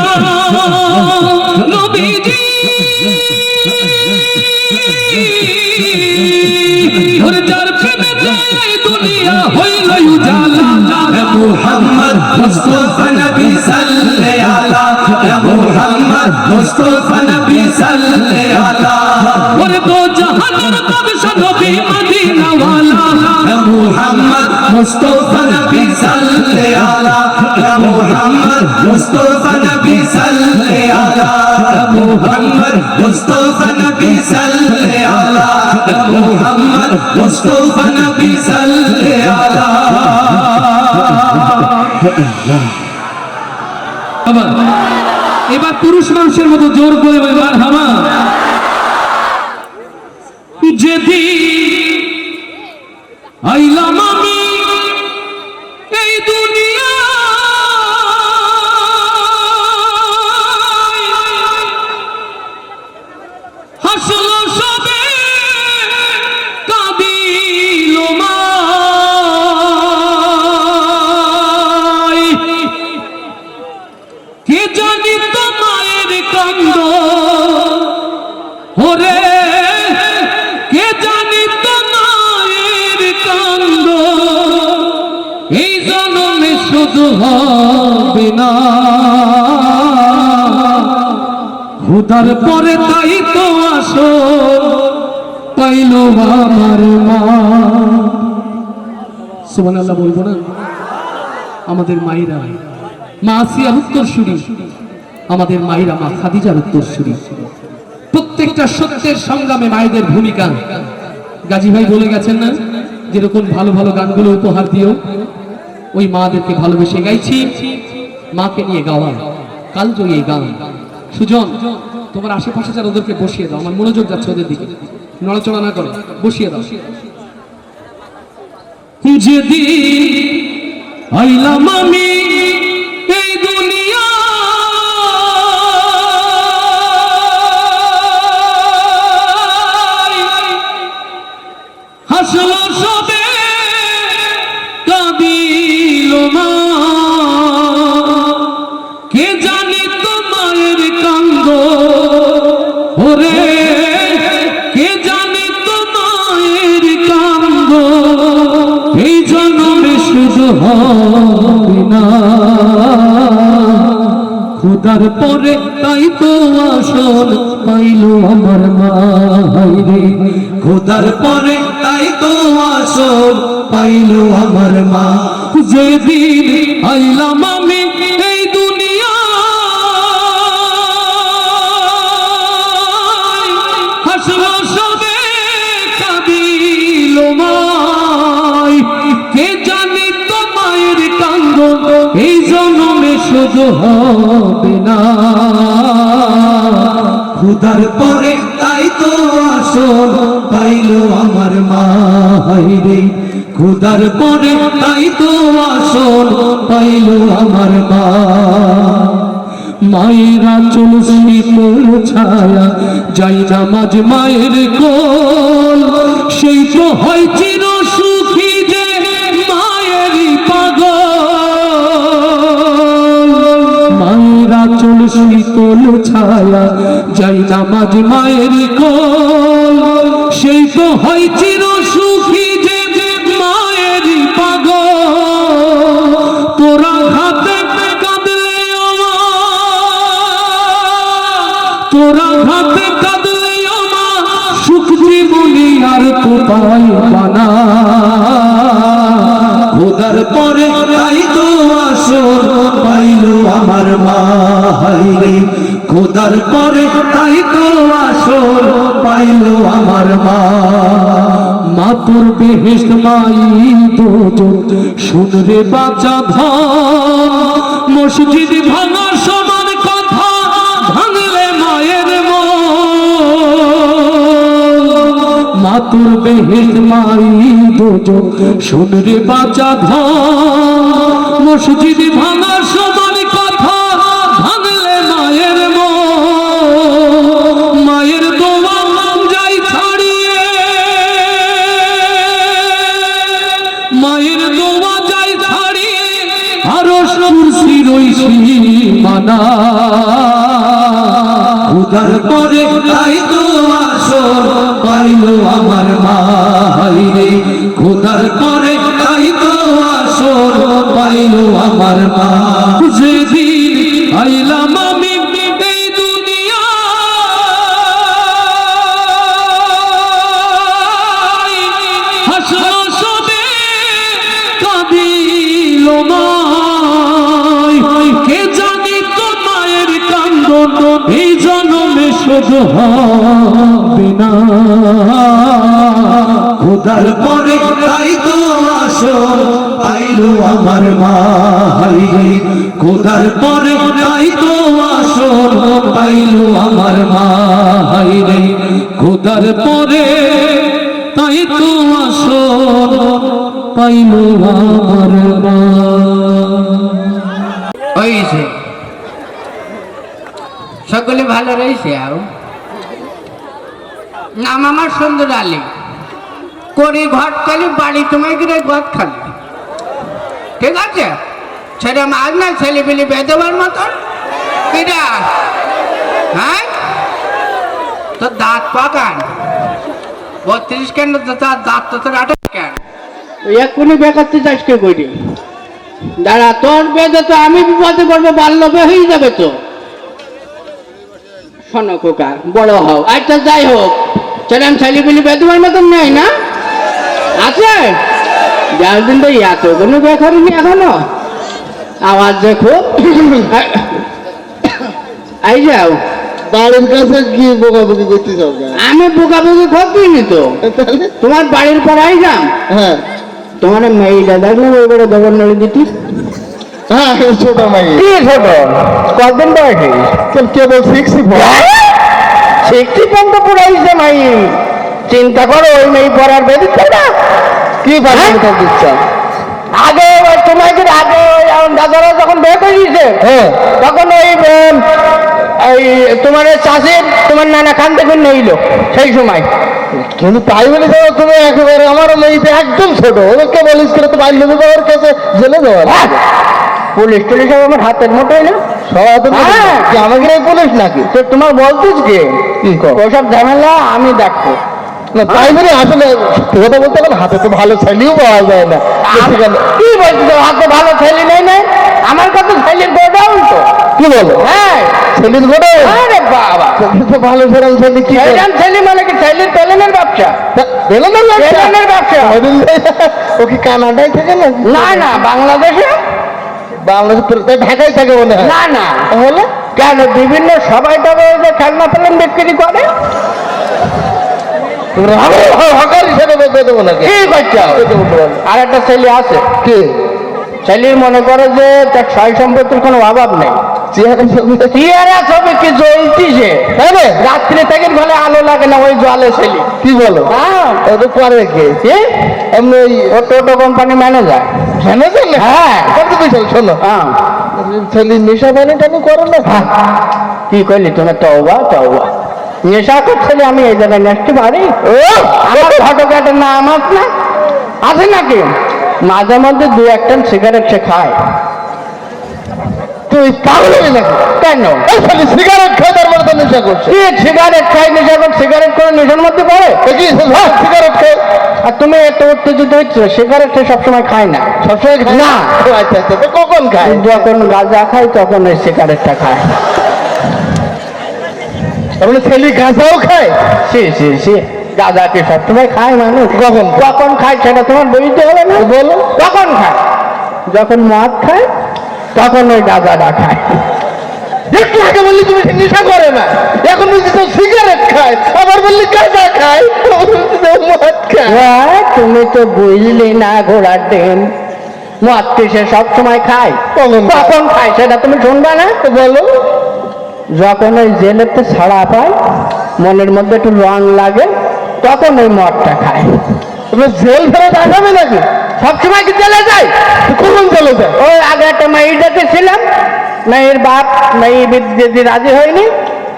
নবীজি ওরে যার প্রেমেতে এই দুনিয়া হইল উজালা। মুহাম্মদ মুস্তাফা নবী সাল্লাল্লাহু আলা মুহাম্মদ মুস্তাফা নবী সাল্লাল্লাহু আলা। ওরে দো জাহানের বাদশা নবী মদিনা ওয়ালা, মুহাম্মদ মুস্তাফা নবী সাল্লাল্লাহু আলা মুহাম্মদ মুস্তাফা নবী সাল্লাল্লাহু আলা মুহাম্মদ মুস্তাফা নবী সাল্লাল্লাহু আলা মুহাম্মদ মুস্তাফা নবী সাল্লাল্লাহু আলা। এবার পুরুষ মানুষের মতো জোর করে মারহাবা। যেদিন আইলাম আমি এই দুনিয়া, হাসলো সবে কাঁদিল মা। জানি তো মায়ের কান্দ ওরে কে জানি তো মায়ের কান্দ এই জন্মে শুধু হবে না খুদার পরে তাই তো আসল পাইল আমার মা সুবহানাল্লাহ বলবো না আমাদের মায়েরা মা আসিয়ার উত্তরসূরি আমাদের মায়েরা মা খাদিজার উত্তরসূরি প্রত্যেকটা সত্যের সংগ্রামে মায়েদের ভূমিকা গাজী ভাই বলে গেছেন না যেরকম ভালো ভালো গানগুলো উপহার দিও ওই মাদেরকে ভালোবেসে গাইছি মাকে নিয়ে গাওয়া কালজয়ী এই গান সুজন তোমার আশেপাশে যারা ওদেরকে বসিয়ে দাও আমার মনোযোগ যাচ্ছে ওদের দিকে নড়াচড়া না করো বসিয়ে দাও যেদিন আইলাম আমি এই দুনিয়া হাসলো সবে কাঁদিল মা কে জানি তো মায়ের কান্দ ওরে কে জানি তো মায়ের কান্দ এই জন্মে শুধু হবে না খুদার পরে তাই তো আসল পাইল আমার মা রে খুদার পরে তাই তো আসল পাইল আমার মা যেদিন আইলাম আমি এই দুনিয়া হাসলো সবে কাঁদিল মাই কে জানি তো মায়ের কান্দ এই জন্মে শুধু হবে না খুদার পরে তাই তো আসল পাইল আমার মা রে খুদার পরে তাই তো আসল পাইল আমার মা মায়েরা চল শীতল ছায়া যাই নামাজ মায়ের কোল সেই তো হয় চির সুখী যে মায়েরই পাগল মায়েরা চল শীতল ছায়া যাই নামাজ মায়ের কোল সেই তো হয় চির সুখী যে মায়েরই পাগল তোরা হাতে কাঁদলে তোরা হাতে কাঁদলে মা সুখ জীবনী আর তো পাইবা না খোদার পরে তাই তো আসল পাইল আমার মা রে খোদার পরে তাই তো আসল পাইল আমার মা মা তোর বেহেশত মাই দোজক শুনরে বাঁচা ধন মসজিদ ভাঙা সমান কথা ভাঙলে মায়ের মা তোর বেহেশত মাই দোজক শুনরে বাঁচা ধন মসজিদ ভাঙা সমান কথা ভাঙলে মায়ের মায়ের দোয়া যাই ছাড়িয়ে মায়ের দোয়া যাই ছাড়িয়ে আরো কুরসি রইছি মানা খুদার পরে তাই তো আসল পাইল আমার মা রে খুদার পরে তাই তো আসল পাইল আমার মা যেদিন আইলাম আমি এই দুনিয়া হাসলো সবে কাঁদিল মাই কে জানি তো মায়ের কান্দন এই জন্মে শুধু হবে না খোদার পরে তাই তো আসল পাইল আমার মা রে খোদার পরে তাই তো আসল পাইল আমার মা রে খোদার পরে তাই তো আসল পাইল আমার মা হয়েছে সকলে ভালো রয়েছে আর নাম আমার সুন্দর আলী করি ঘট খালি বাড়ি তোমায় গিয়ে ঘট খালি ঠিক আছে সেটা মাছ না ছেলে পেলে বেঁধবার মতন কিটা হ্যাঁ তোর দাঁত পাকান 32 কেন তার দাঁত তো তোর 28 কেন এক্ষুনি বেকারতে চাষকে করি দাঁড়া তোর বেদে তো আমি বিপদে পড়বো বাল্য বে হয়ে যাবে তো শোনো খোকা বড় হও আচ্ছা যাই হোক সেরকম ছেলেপিলি বেদুমার মতন নেই না আছে যার দিন তো এত কোনো বেকারিনি এখনো আওয়াজ দেখো আই যাও বাড়ির কাছে কি বোকাবুকি করতে চাও আমি বোকাবুকি করতেইনি তো তাহলে তোমার বাড়ির পর আই যাম হ্যাঁ তোমার মেয়েটা দেখলে ওই বড় দোকান নড়ে দিতি হ্যাঁ ছোট মাই কি ছোট কতদিন বয়সে কেবল 60 পর্যন্ত পুরাইছে মাই চিন্তা করো ওই মেয়ে পড়ার বেদিচ্ছে না কি বাড়ির দিচ্ছা আগে ওই তোমাকে আগে ওই আমার দাদারা যখন বিয়ে করে দিয়েছে হ্যাঁ তখন ওই এই তোমার চাষের তোমার নানা খান থেকে নিল সেই সময় কিন্তু তাই বলে যাও তুমি একেবারে আমার মেয়েতে একদম ছোট ওদেরকে বলিস করে তো বাড়ি লোক আমার কাছে জেলে দেওয়া হ্যাঁ, পুলিশ টুলিশ সব আমার হাতের মতোই না সবাই তো হ্যাঁ। কি আমাকে এই পুলিশ নাকি তো তোমার বলতিস কি কি কর? ওসব ঝামেলা আমি দেখবো না তাই বলে আসলে সত্যি কথা বলতে গেলে হাতে তো ভালো ছেলেও পাওয়া যায় না সেখানে কি বলছি তো হাতে ভালো ছেলে নেই নাই আমার কাছে ছেলের গোডাউন তো কি বলো হ্যাঁ ছেলের ঘরে আরে বাবা তো ভালো সেরকম ছেলে কি করে? সেরকম ছেলে মানে কি ছেলের পেলেনের ব্যবসা বেলুনের ব্যবসা? পেলেনের ব্যবসা ও কি কানাডায় থাকে না না না বাংলাদেশে বাংলাদেশ ঢাকায় থাকে মনে হয় না না তাহলে কেন বিভিন্ন সবাই তবে ওই যে খেলনা পেলেন বিক্রি করে আমি হকার হিসেবে বেঁধে দেবো নাকি কি করছো আর একটা ছেলে আছে কি ছেলে মনে করে যে তার সয় সম্পত্তির কোনো অভাব নেই চেহারা ছবি কি জ্বলতিছে রাত্রি থেকে ঘরে আলো লাগে না ওই জলে ছেলে কি বলো হ্যাঁ ওটা পরে কে এমনি ও টোটো কোম্পানি ম্যানেজার ম্যানেজার না হ্যাঁ কত বিশাল শোনো হ্যাঁ ছেলে নেশা পানি টানি করে না কি করলি তোমার তওবা তওবা নেশা করছিলে আমি এই জায়গায় নেসতে পারি ও আমার ঘটকাটের নাম আছে না আছে নাকি মাঝে মধ্যে দু একটা সিগারেট সে খায় তুই পাগল হয়ে নাকি কেন এই ছেলে সিগারেট খায় তার মানে তো নেশা করছে কি সিগারেট খাই নেশা করে সিগারেট করে নেশার মধ্যে পড়ে এ কি সিগারেট খায় আর তুমি এত উত্তেজিত হচ্ছ সিগারেট সে সবসময় খায় না সবসময় খায় না। ও আচ্ছা আচ্ছা তো কখন খায় যখন গাঁজা খায় তখন ওই সিগারেটটা খায় তার মানে ছেলে গাঁজাও খায় সে গাঁজা কি সবসময় খায় মানুষ কখন কখন খায় সেটা তোমার বুঝতে হবে না বলো কখন খায় যখন মদ খায় তখন ওই গাঁজাটা খায় একটু আগে বললি তুমি নেশা করে না এখন বলছি তো সিগারেট খায় আবার বললি গাঁজা খায় আবার বলছি তো মদ খায় তুমি তো বুঝলি না ঘোড়ার ডিম মদ কি সে সবসময় খায় কখন খায়? কখন খায় সেটা তুমি শুনবে না বলো যখন ওই জেলেতে ছাড়া পায় মনের মধ্যে একটু রং লাগে তখন ওই মদটা খায় তুমি জেল ফেরত আসাবে নাকি সবসময় কি জেলে যায় কখন চলে যায় ওই আগে একটা মেয়েটাকে ছিলাম মেয়ের বাপ মেয়ে যদি রাজি হয়নি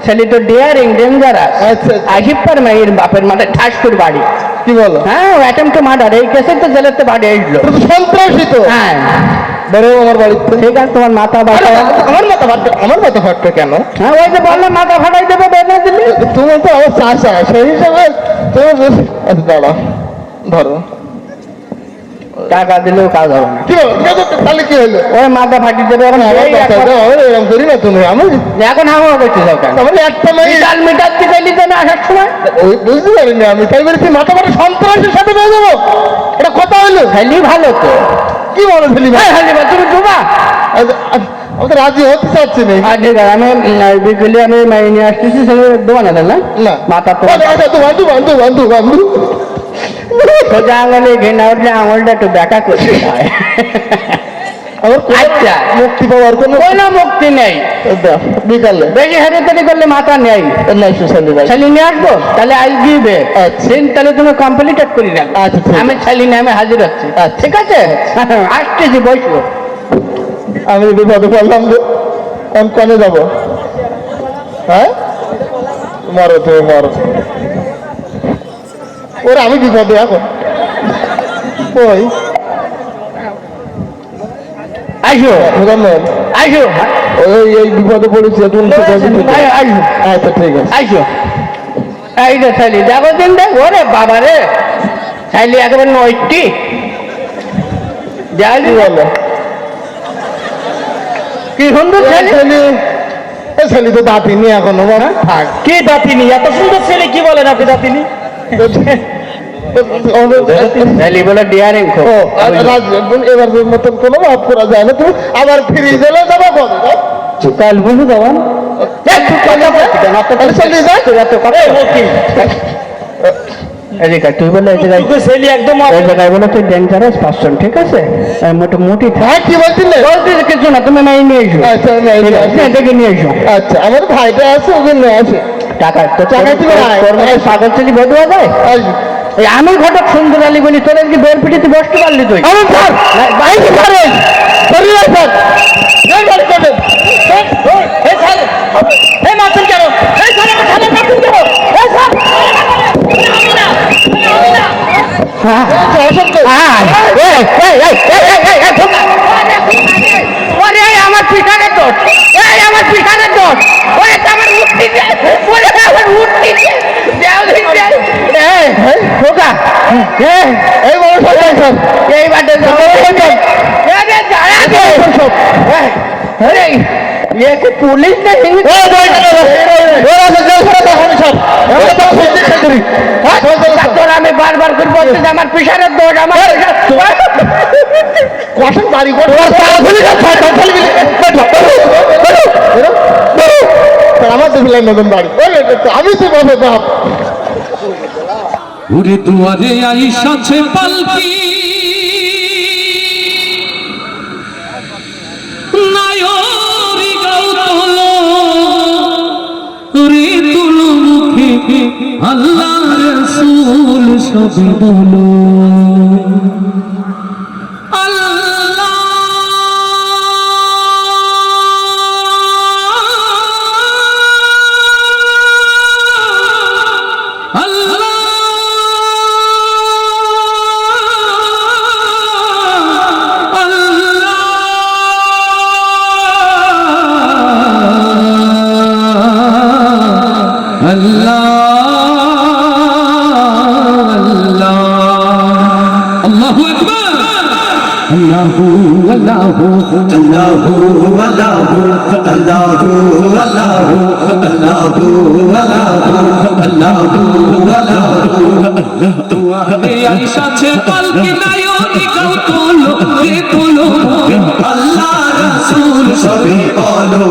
ছেলে তো ডিয়ারিং ডেঞ্জারাস আচ্ছা। আসিফ পার মেয়ের বাপের মাঠে ঠাসকুর বাড়ি কি বলো হ্যাঁ অ্যাটেম্প টু মার্ডার এই কেসে তো জেলেতে বাড়ি আসলো তুমি তো সন্ত্রাসী তো হ্যাঁ বেরো আমার বাড়িতে ঠিক আছে তোমার মাথা বাটা আমার মাথা ফাটবে কেন হ্যাঁ ওই যে বললাম মাথা ফাটাই দেবে বেঁধে দিলে তুমি তো আমার চাষা সেই হিসাবে তুমি আচ্ছা দাঁড়াও ধরো টাকা দিলেও কাজ হবে না কি বলো তাহলে কি হলো ওই মাথা ফাটিয়ে দেবে এখন আমার সেই কথা এখন- দাও, এরকম করি না তুমি আমি এখন হাওয়া করতে যাও কেন তাহলে একটা মেয়ে মিটার মিটার দিতে নিতে না আসার সময় ওই বুঝতে পারিনি আমি তাই বলছি মাথা মাথা সন্ত্রাসের সাথে পেয়ে যাবো এটা কথা হইলো খালি ভালো তো কি বলো ছেলে ভাই খালি তুমি ডুবা আমি তো রাজি হতে চাচ্ছি না আর ঠিক আছে আমি বিকেলে আমি মাই নিয়ে আসতেছি সেটা দেবো না তাহলে না মাথা তো আচ্ছা বান্ধু বান্ধু বান্ধু বান্ধু সোজা আঙুলে ঘেনা উঠলে আঙুলটা একটু দেখা করতে হয় আমার আচ্ছা মুক্তি পাওয়ার কোনো কোনো মুক্তি নেই দাও, বিকালে বেশি হেঁটেতারি করলে মাথা নেই নাই সুশান্তি ভাই ছেলে নিয়ে আসবো তাহলে আজ দিবে আচ্ছা। দিন তাহলে তুমি কমপ্লিট করে রাখো আচ্ছা, ঠিক আছে। আমি ছেলে নিয়ে আমি হাজির হচ্ছি ঠিক আছে আসতেছি বসবো আমি বিপদে পড়লাম যে আমি কনে যাবো হ্যাঁ মরো তুমি মরো ওরা আমি বিপদে এখন ওই আসো ধন্যবাদ আসো এই বিপদে পড়েছি এখন আচ্ছা ঠিক আছে আইসো এই রে শালি দেখো দিন দেখ ওরে বাবা রে শালি একেবারে নয়টি যাই বলো কি সুন্দর ছেলে ছেলে তো দাঁতিনি এখনো বাবা থাক কি দাঁতিনি এত সুন্দর ছেলে কি বলেন আপনি দাঁতিনি ছেলে বলে ডিয়ারিং এবার মতন কোনো মাফ করা যায় না তুমি আবার ফিরে গেলে যাবো কাল বুঝে যাবেন তুই বলে তুই ডেঞ্জারাস পার্সন ঠিক আছে মোটামুটি কি বলছিলে কিছু না তুমি নাই নিয়ে এসো দেখে নিয়ে এসো আচ্ছা আমার ভাইটা আছে ওকে নিয়ে আসে টাকা তো টাকা দিবে না। পাগল ছেলে বদুয়া যায় এই আমি ঘটক সুন্দর আলী বলি তোর কি বের পিটিতে বসতে পারলি তুই বাইকে পারে আমার পিঠানের দোষ আমার পিঠানের দোষ আমার উঠতে আমার উঠতে এই বড় এই বাটে পুলিশ আমি বারবার করে বলছি আমার পিসারের দোষ আমার কখন বাড়ি আমার তো ফেলাই নতুন বাড়ি আমি তো বলবো বাপ ওরে দুয়ারে আইসাছে পালকি নায়রি গাও তোলো রে তুলো মুখে আল্লাহ রাসূল সবে বলো আইসাছে পালকি নায়রি গাও তোলো রে তোলো আল্লাহ রাসূল সবে বলো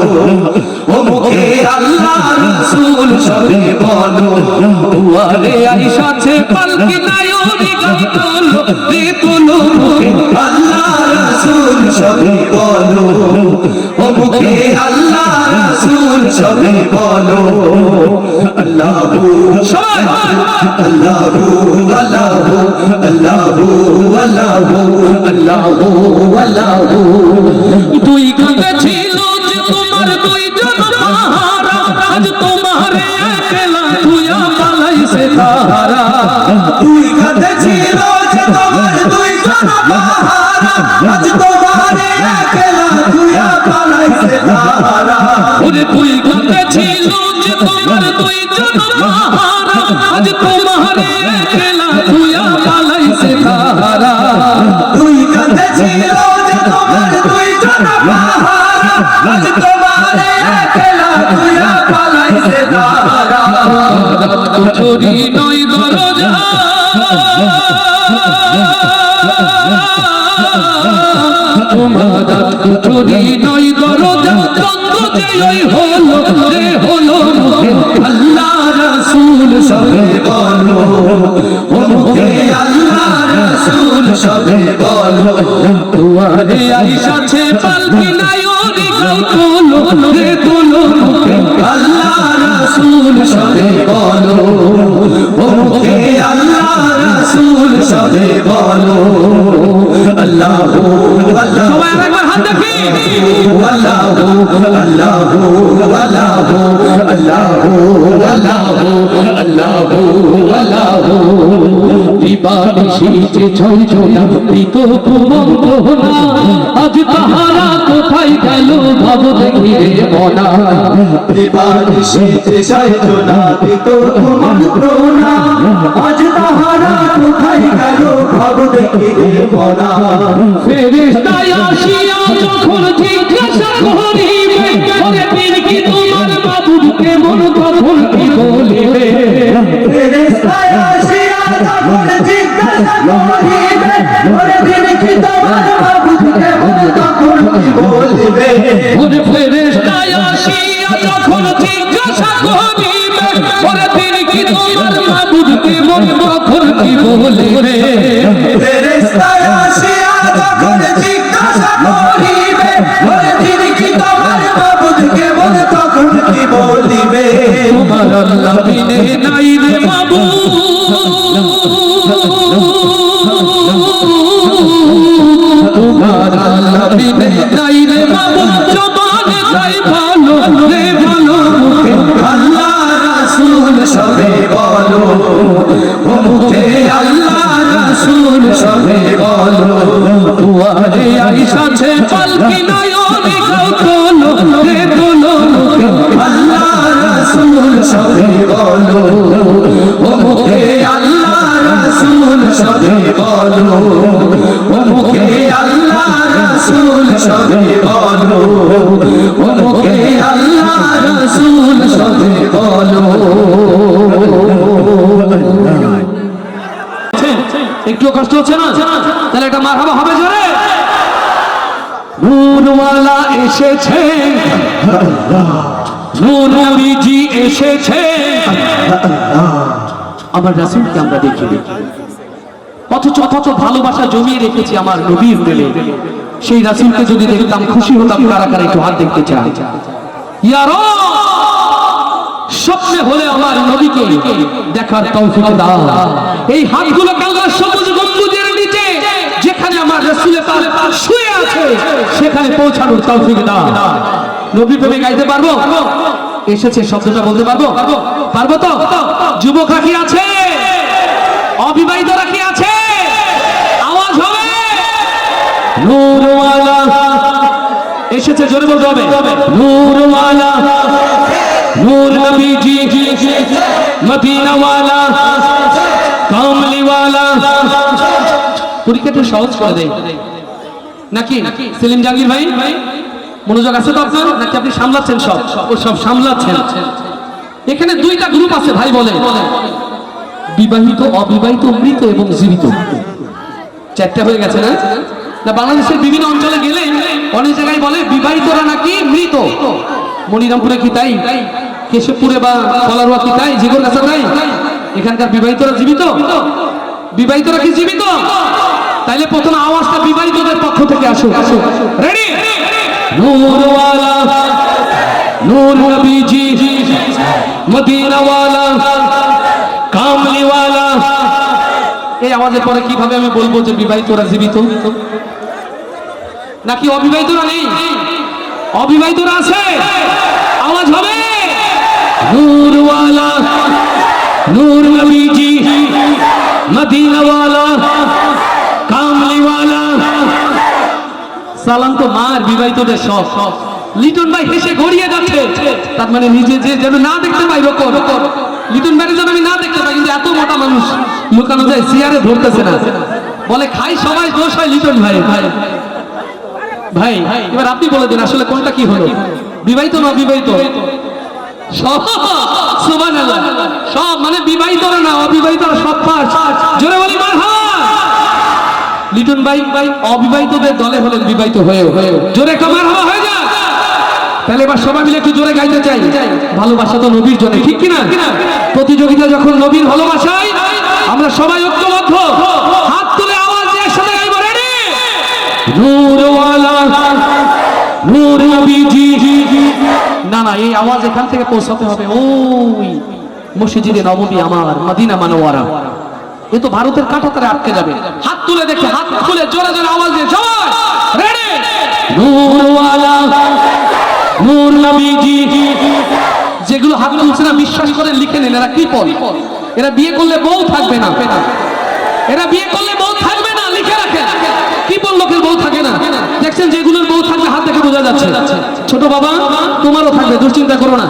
ও মুখে আল্লাহ রাসূল সবে বলো দুয়ারে আইসাছে পালকি নায়রি গাও তোলো রে তোলো আল্লাহ রাসূল সবে বলো ও মুখে আল্লাহ রাসূল সবে বলো আল্লাহু আল্লাহু আল্লাহু আল্লাহু আল্লাহু আল্লাহু আল্লাহু দুই কাঁধে ছিল যে তোমার দুইজন পাহারা আজ তোমার একলা তুইয়া পালাইছে তাহারা দুই কাঁধে ছিল যে তোমার দুইজন পাহারা আজ তোমার একলা তুইয়া পালাইছে তাহারা ওরে দুই কাঁধে ছিল যে তোমার দুইজন পাহারা আজ তোমার একলা তুইয়া পালাইছে তাহারা দুই কাঁধে ছিল যে তোমার দুইজন পাহারা আজ তোমার একলা তুইয়া পালাইছে তাহারা চুরি নই দরজা তোমার চুরি নই দরজা বন্ধ যেই হলো রে হলো আল্লাহ রাসূল সবে বলো ও মুখে আল্লাহ রাসূল সবে বলো দুয়ারে আইসাছে পালকি নায়রি গাও তোলো রে তোলো আল্লাহ রাসূল সবে বলো ও মুখে আল্লাহ রাসূল সবে বলো আল্লাহু আল্লাহ সবাই একবার হাত দেখি আল্লাহু আল্লাহু আল্লাহু আল্লাহু আল্লাহু আল্লাহু আল্লাহু বালিশিতে ছলছলা প্রীত কুমন্ত্রণা আজ তাহারা কোথায় গেল ভাব দেখি রে মনা বালিশিতে ছলছলা প্রীত কুমন্ত্রণা আজ তাহারা কোথায় গেল ভাব দেখি রে মনা ফেরেশতায় আসিয়া যখন জিজ্ঞাসা করিবে ওরে পীর কি তোমার মাবুদ কেমন তখন কি বলিবে ফেরেশতায় আসিয়া যখন জিজ্ঞাসা করিবে ওরে দিন কি তোমার মাবুদ কেমন তখন কি বলিবে ওরে ফেরেশতায় আসিয়া যখন জিজ্ঞাসা করিবে ওরে পীর কি তোমার মাবুদ কেমন তখন কি বলিবে ফেরেশতায় আসিয়া যখন জিজ্ঞাসা করিবে ওরে দিন কি তোমার মাবুদ কেমন তখন কি বলিবে তোমার আল্লাহ বিনে নাই রে মাবুদ তোমার আল্লাহ বিনে নাই রে মাবুদ জবানে তাই ভালো রে ভালো আল্লাহ রাসূল সবে বলো ও মুখে আল্লাহ রাসূল সবে বলো দুয়ারে আইসাছে পালকি নয়নে কৌতলো রে তোলো আল্লাহ রাসূল সবে বলো ও মুখে আল্লাহ রাসূল সবে বলো ও মুখে আল্লাহ রাসূল সবে বলো ও মুখে আল্লাহ রাসূল সবে বলো একটু কষ্ট হচ্ছে না তাহলে একটা মারহাবা হবে জোরে নূরওয়ালা এসেছে নূর নবীজি এসেছে আমার রাসূলকে আমরা দেখি অথচ কত ভালোবাসা জমিয়ে রেখেছি আমার নবীর প্রেমে সেই রাসূলকে যদি দেখতাম খুশি হতাম কারা কারা একটু হাত দেখতে চাই ইয়া রাব স্বপ্নে হলে আমার নবীকে দেখার তৌফিক দাও এই হাতগুলোকে আল্লাহ সবুজ গম্বুজের নিচে যেখানে আমার রাসূল পাক শুয়ে আছে সেখানে পৌঁছানোর তৌফিক দাও নবী প্রেমে গাইতে পারবো এসেছে শব্দটা বলতে পারবো পারবো তো যুবকরা কি আছে অবিবাহিতরা কি আছে আওয়াজ হবে নূরওয়ালা এসেছে জোরে বলতে হবে নূরওয়ালা নূর নবীজি মদিনা ওয়ালা কামলি ওয়ালা পরীক্ষাটা সহজ করে দেয় নাকি সেলিম জাহাঙ্গীর ভাই মনোযোগ আছে তো আপনার নাকি আপনি সামলাচ্ছেন সব সামলাচ্ছেন এখানে দুইটা গ্রুপ আছে ভাই বলে বিবাহিত অবিবাহিত মৃত এবং জীবিত চারটা হয়ে গেছে না না বাংলাদেশের বিভিন্ন অঞ্চলে গেলে অনেক জায়গায় বলে বিবাহিতরা নাকি মৃত মনিরামপুরে কি তাই কেশবপুরে বা কলারোয়া কি তাই জিগরগাছা তাই এখানকার বিবাহিতরা জীবিত বিবাহিতরা কি জীবিত তাইলে প্রথম আওয়াজটা বিবাহিতদের পক্ষ থেকে আসুক রেডি নূরওয়ালা নূর নবীজি মদিনা ওয়ালা কামলি ওয়ালা এই আওয়াজের পরে কিভাবে আমি বলবো যে বিবাহিতরা জীবিত নাকি অবিবাহিতরা নেই অবিবাহিতরা আছে আওয়াজ হবে নূর ওয়ালা নূর নবীজি মদিনা ওয়ালা কামলি ওয়ালা সালাম তো মার বিবাহিতদের সব লিটন ভাই হেসে গড়িয়ে যাচ্ছে তার মানে নিজে যে যেন না দেখতে পাই রকম লিটন ভাই যেন আমি না দেখতে পাই কিন্তু এত মোটা মানুষ লুকানো যায় চেয়ারে ধরতেছে না বলে খাই সবাই দোষ হয় লিটন ভাই ভাই ভাই এবার আপনি বলে দিন আসলে কোনটা কি হলো বিবাহিত না অবিবাহিত সব সুবহানাল্লাহ সব মানে বিবাহিতরা না অবিবাহিতরা সব পাঁচ জোরে বলি মারহাবা লিটন ভাই অবিবাহিতদের দলে হলেন বিবাহিত হয়ে জোরে একটা মারহাবা হয়ে যায় তাহলে এবার সবাই মিলে একটু জোরে গাইতে চাই ভালোবাসা তো নবীর জন্য ঠিক কিনা প্রতিযোগিতা যখন নবীর ভালোবাসায় আমরা সবাই ঐক্যবদ্ধ হাত তুলে আওয়াজ দিয়ে একসাথে গাইবো রেডি নূরওয়ালা নূর নবীজি না না এই আওয়াজ এখান থেকে পৌঁছাতে হবে ওই মসজিদে নববী আমার মদিনা মানওয়ারা এ তো ভারতের কাঁটাতারে আটকে যাবে হাত তুলে দেখে হাত তুলে জোরে জোরে আওয়াজ দিয়ে সবাই রেডি নূরওয়ালা নূর নবীজি যেগুলো হাত তুলছে না বিশ্বাস করে লিখে নেন এরা কৃপণ এরা বিয়ে করলে বউ থাকবে না এরা বিয়ে করলে বউ থাকবে না, লিখে রাখেন। কি বল লোকের বউ থাকে না? দেখছেন যেগুলোর বউ থাকবে হাত দেখে বোঝা যাচ্ছে। ছোট বাবা তোমারও থাকবে, দুশ্চিন্তা করো না।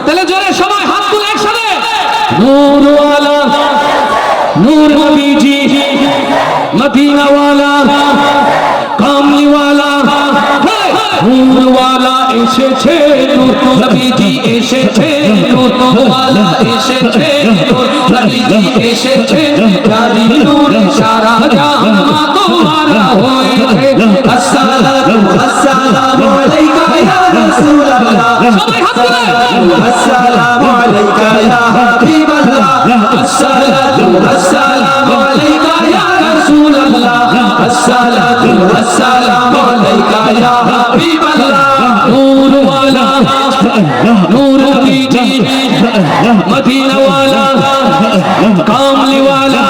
তাহলে জোরে সবাই হাত তুলে একসাথে নূর ওয়ালা, নূর নবীজি, মদিনা ওয়ালা, কামলি ওয়ালা, নূর ওয়ালা এসেছে, নূর নবীজি এসেছে, নূর ওয়ালা এসেছে, নূর নবীজি এসেছে, জারি নূরে সারা জাহান তোমারা হয়েছে। আসসালাতু আসসালামু আলাইকা ইয়া রাসূলুল্লাহ, সবাই হাত তুলে আসসালামু আলাইকা ইয়া হাবিবাল্লাহ, আসসালাতু আসসালামু আলাইকা ইয়া রাসূলুল্লাহ, আসসালাতু আসসালামু আলাইকা ইয়া হাবিবাল্লাহ। নূর ওয়ালা, নূর নবীজি, মদিনা ওয়ালা, কামলি ওয়ালা,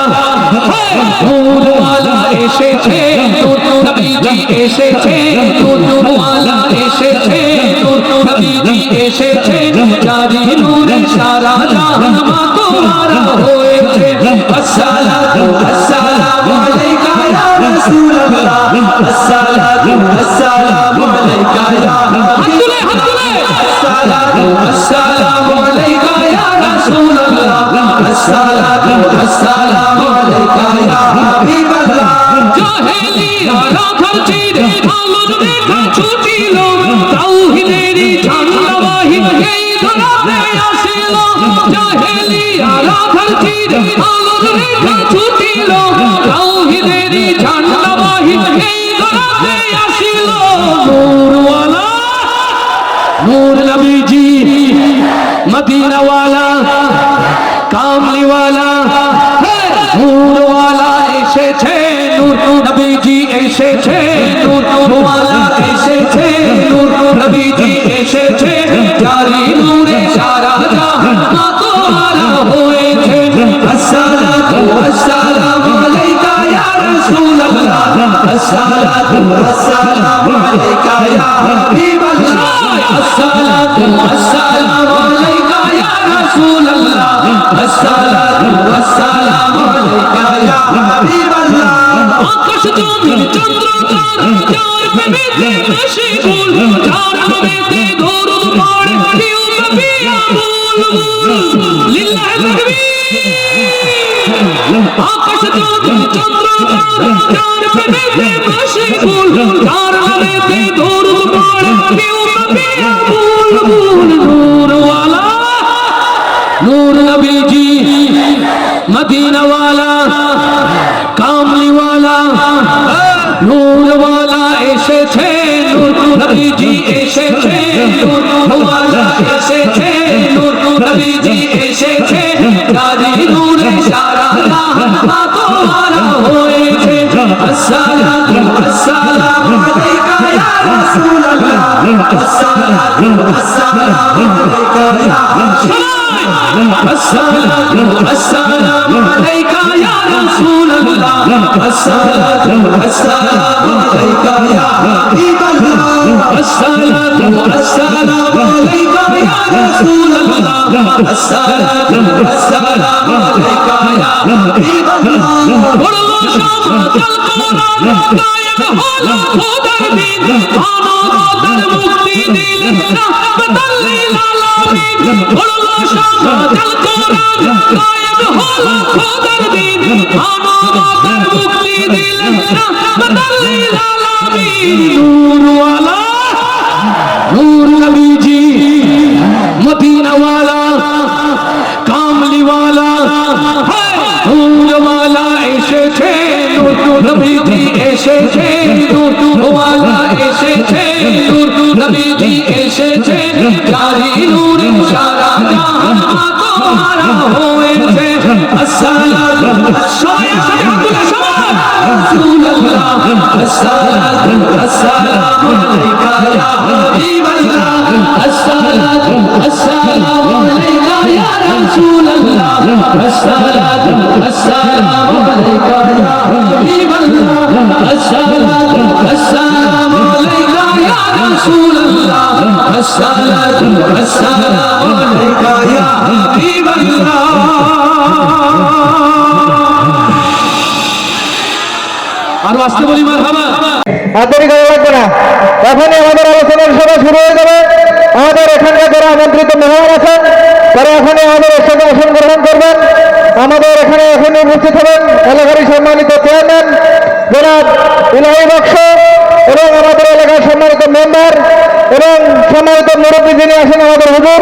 নূর ওয়ালা এসেছে, নূর নবীজি এসেছে, নূর ওয়ালা এসেছে, নূর নবীজি এসেছে, জারি নূরে সারা জাহান তোমারা হয়েছে। আসসালাতু আসসালামু আলাইকা ইয়া রাসূলুল্লাহ, আসসালাতু আসসালামু আলাইকা ইয়া হাবিবাল্লাহ, আসসালাতু আসসালামু আলাইকা ইয়া রাসূলুল্লাহ, আসসালাতু আসসালামু আলাইকা ইয়া হাবিবাল্লাহ। জাহেলিয়া রাখার চিরে আলোর রেখা ছুটিল, তাওহীদেরই ঝান্ডাবাহী এই ধরাতে আসিল। জাহেলিয়া রাখার চিরে আলোর রেখা ছুটিল, তাওহীদেরই ঝান্ডাবাহী এই ধরাতে আসিল। নূর ওয়ালা, নূর নবীজি, মদিনা ওয়ালা, কামলি ওয়ালা, নূর ওয়ালা এসেছে, নূর নবীজি এসেছে, নূর ওয়ালা এসেছে, নূর নবীজি এসেছে, জারি নূরে সারা জাহান তোমারা হয়েছে। আসসালাতু আসসালামু আলাইকা ইয়া রাসূলুল্লাহ, আসসালাতু আসসালামু আলাইকা ইয়া হাবিবাল্লাহ, আসসালাতু আসসালামু আলাইকা ইয়া রাসূলুল্লাহ, আসসালাতু আসসালামু আলাইকা ইয়া হাবিবাল্লাহ। আকাশ জমিন চন্দ্র তারা যার প্রেমেতে মশগুল, যার নামেতে দরুদ পড়ে কেউ নবী আমুল, লিল্লাহি তাকবীর। আকাশ জমিন চন্দ্র তারা যার প্রেমেতে মশগুল, যার নামেতে দরুদ পড়ে কেউ নবী আমুল। নূর ওয়ালা, নূর নবীজি, মদিনা ওয়ালা, কামলি ওয়ালা, নূর ওয়ালা এসেছে, নূর নবীজি এসেছে, নূর ওয়ালা এসেছে, নূর নবীজি এসেছে, জারি নূরে সারা জাহান তোমারা হয়েছে। আসসালাতু আসসালামু আলাইকা ইয়া রাসূলুল্লাহ, আসসালাতু আসসালামু আলাইকা ইয়া আসসালাতু আসসালামু আলাইকা ইয়া রাসূলুল্লাহ, আসসালাতু আসসালামু আলাইকা ইয়া হাবিবাল্লাহ, আসসালাতু আসসালামু আলাইকা ইয়া রাসূলুল্লাহ, আসসালাতু আসসালামু আলাইকা ইয়া হাবিবাল্লাহ। পড়লো সমাজল কোরআন, গায়েব হলো খোদার দিন, মানবতার মুক্তি দিলেন রাহমাতাল লিল আলামিন। পড়লো সমাজল কোরআন, গায়েব হলো খোদার দিন, মানবতার মুক্তি দিলেন রাহমাতাল লিল আলামিন। নূর ওয়ালা, নূর নবীজি, মদিনা ওয়ালা, কামলি ওয়ালা, নূর ওয়ালা এসেছে, নূর নবীজি এসেছে, নূর ওয়ালা এসেছে, নূর নবীজি এসেছে, জারি নূরে সারা জাহান তোমারা হয়েছে। আসসালাতু সবাই একসাথে হাত তুলে সবাই রাসূলুল্লাহ, আসসালাতু আসসালামু আলাইকা ইয়া হাবিবাল্লাহ, আসসালাতু আসসালামু আলাইকা ইয়া রাসূলুল্লাহ, আসসালাতু আসসালামু আলাইকা ইয়া হাবিবাল্লাহ, আসসালাতু আসসালামু আলাইকা ইয়া রাসূলুল্লাহ, আসসালাতু আসসালামু আলাইকা ইয়া হাবিবাল্লাহ। আরো আসতে বলি মারহাবা। আর দেরি করা লাগবে না, এখনই আমাদের আলোচনার সভা শুরু হয়ে যাবে। আমাদের এখানকার যারা আমন্ত্রিত মেহমান আছেন তারা এখনই আমাদের সাথে আসন গ্রহণ করবেন। আমাদের এখানে এখনই উপস্থিত হবেন এলাকার সম্মানিত চেয়ারম্যান জনাব ইলাহি বক্স এবং আমাদের এলাকার সম্মানিত মেম্বার এবং সম্মানিত মুরব্বী যিনি আছেন আমাদের হুজুর।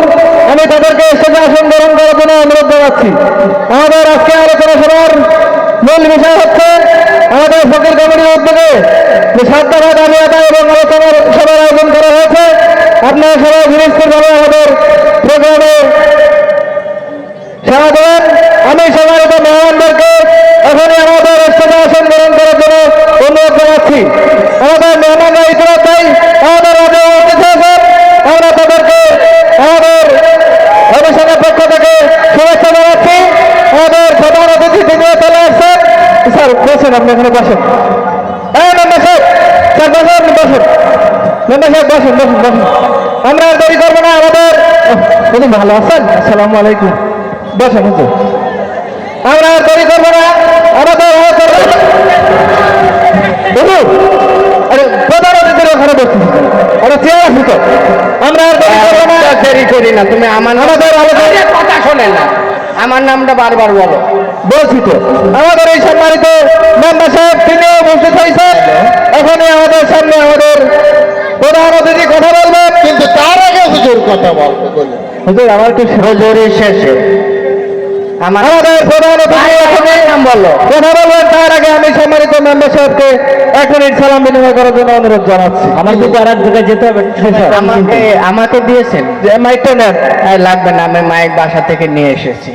আমি তাদেরকে স্টেজে আসন গ্রহণ করার জন্য অনুরোধ জানাচ্ছি। আমাদের আজকে আলোচনা সভার মূল বিষয় হচ্ছে আমাদের ফকির কমিটির উদ্যোগে যে 7 দফা দাবি আদায় এবং আলোচনার সভার আয়োজন করা হয়েছে। আপনারা সবাই বিনিষ্ঠভাবে আমাদের প্রোগ্রামে সাড়া দেবেন। আমি সম্মানিত মেহমানদেরকে এখনই আমাদের স্টেজে আসন গ্রহণ করার জন্য অনুরোধ জানাচ্ছি। আমাদের মেহমানরা ইতিমধ্যেই আমাদের রাজ্যে উপস্থিত হয়েছেন। আমরা তাদেরকে আমাদের অনুষ্ঠানের পক্ষ থেকে শুভেচ্ছা জানাচ্ছি। আমাদের প্রধান অতিথি তিনিও চলে আসছেন। স্যার বসেন, আপনি এখানে বসেন। হ্যাঁ মেম্বার সাহেব, স্যার বসেন, আপনি বসেন। মেম্বার সাহেব বসেন বসেন বসেন। আমরা আর দেরি করবো না। আমাদের ভালো আছেন? আসসালামু আলাইকুম। বসেন হুজুর, আমরা আর দেরি করবো না। আমাদের আরে প্রধান অতিথির ওখানে বসতেছি, আরে চেয়ার আছে তো। আমরা আর দেরি করবো না, দেরি করি না। তুমি আমাদের আলোচনার কথা শোনে না, আমার নামটা বারবার বলো। বলছি তো, আমাদের এই সম্মানিত মেম্বার সাহেব তিনিও উপস্থিত হয়েছেন। এখনই আমাদের সামনে আমাদের প্রধান অতিথি কথা বলবেন, কিন্তু তার আগে হুজুর কথা বলবে। হুজুর আমার একটু হুজুরের শেষে আমাদের প্রধান অতিথি এখনই নাম বললো কথা বলবেন। তার আগে আমি সম্মানিত মেম্বার সাহেবকে 1 মিনিট সালাম বিনিময় করার জন্য অনুরোধ জানাচ্ছি। আমার কিন্তু আর এক জায়গায় যেতে হবে। আমাকে দিয়েছেন যে মাইকটা নেন। লাগবে না, আমি মাইক বাসা থেকে নিয়ে এসেছি।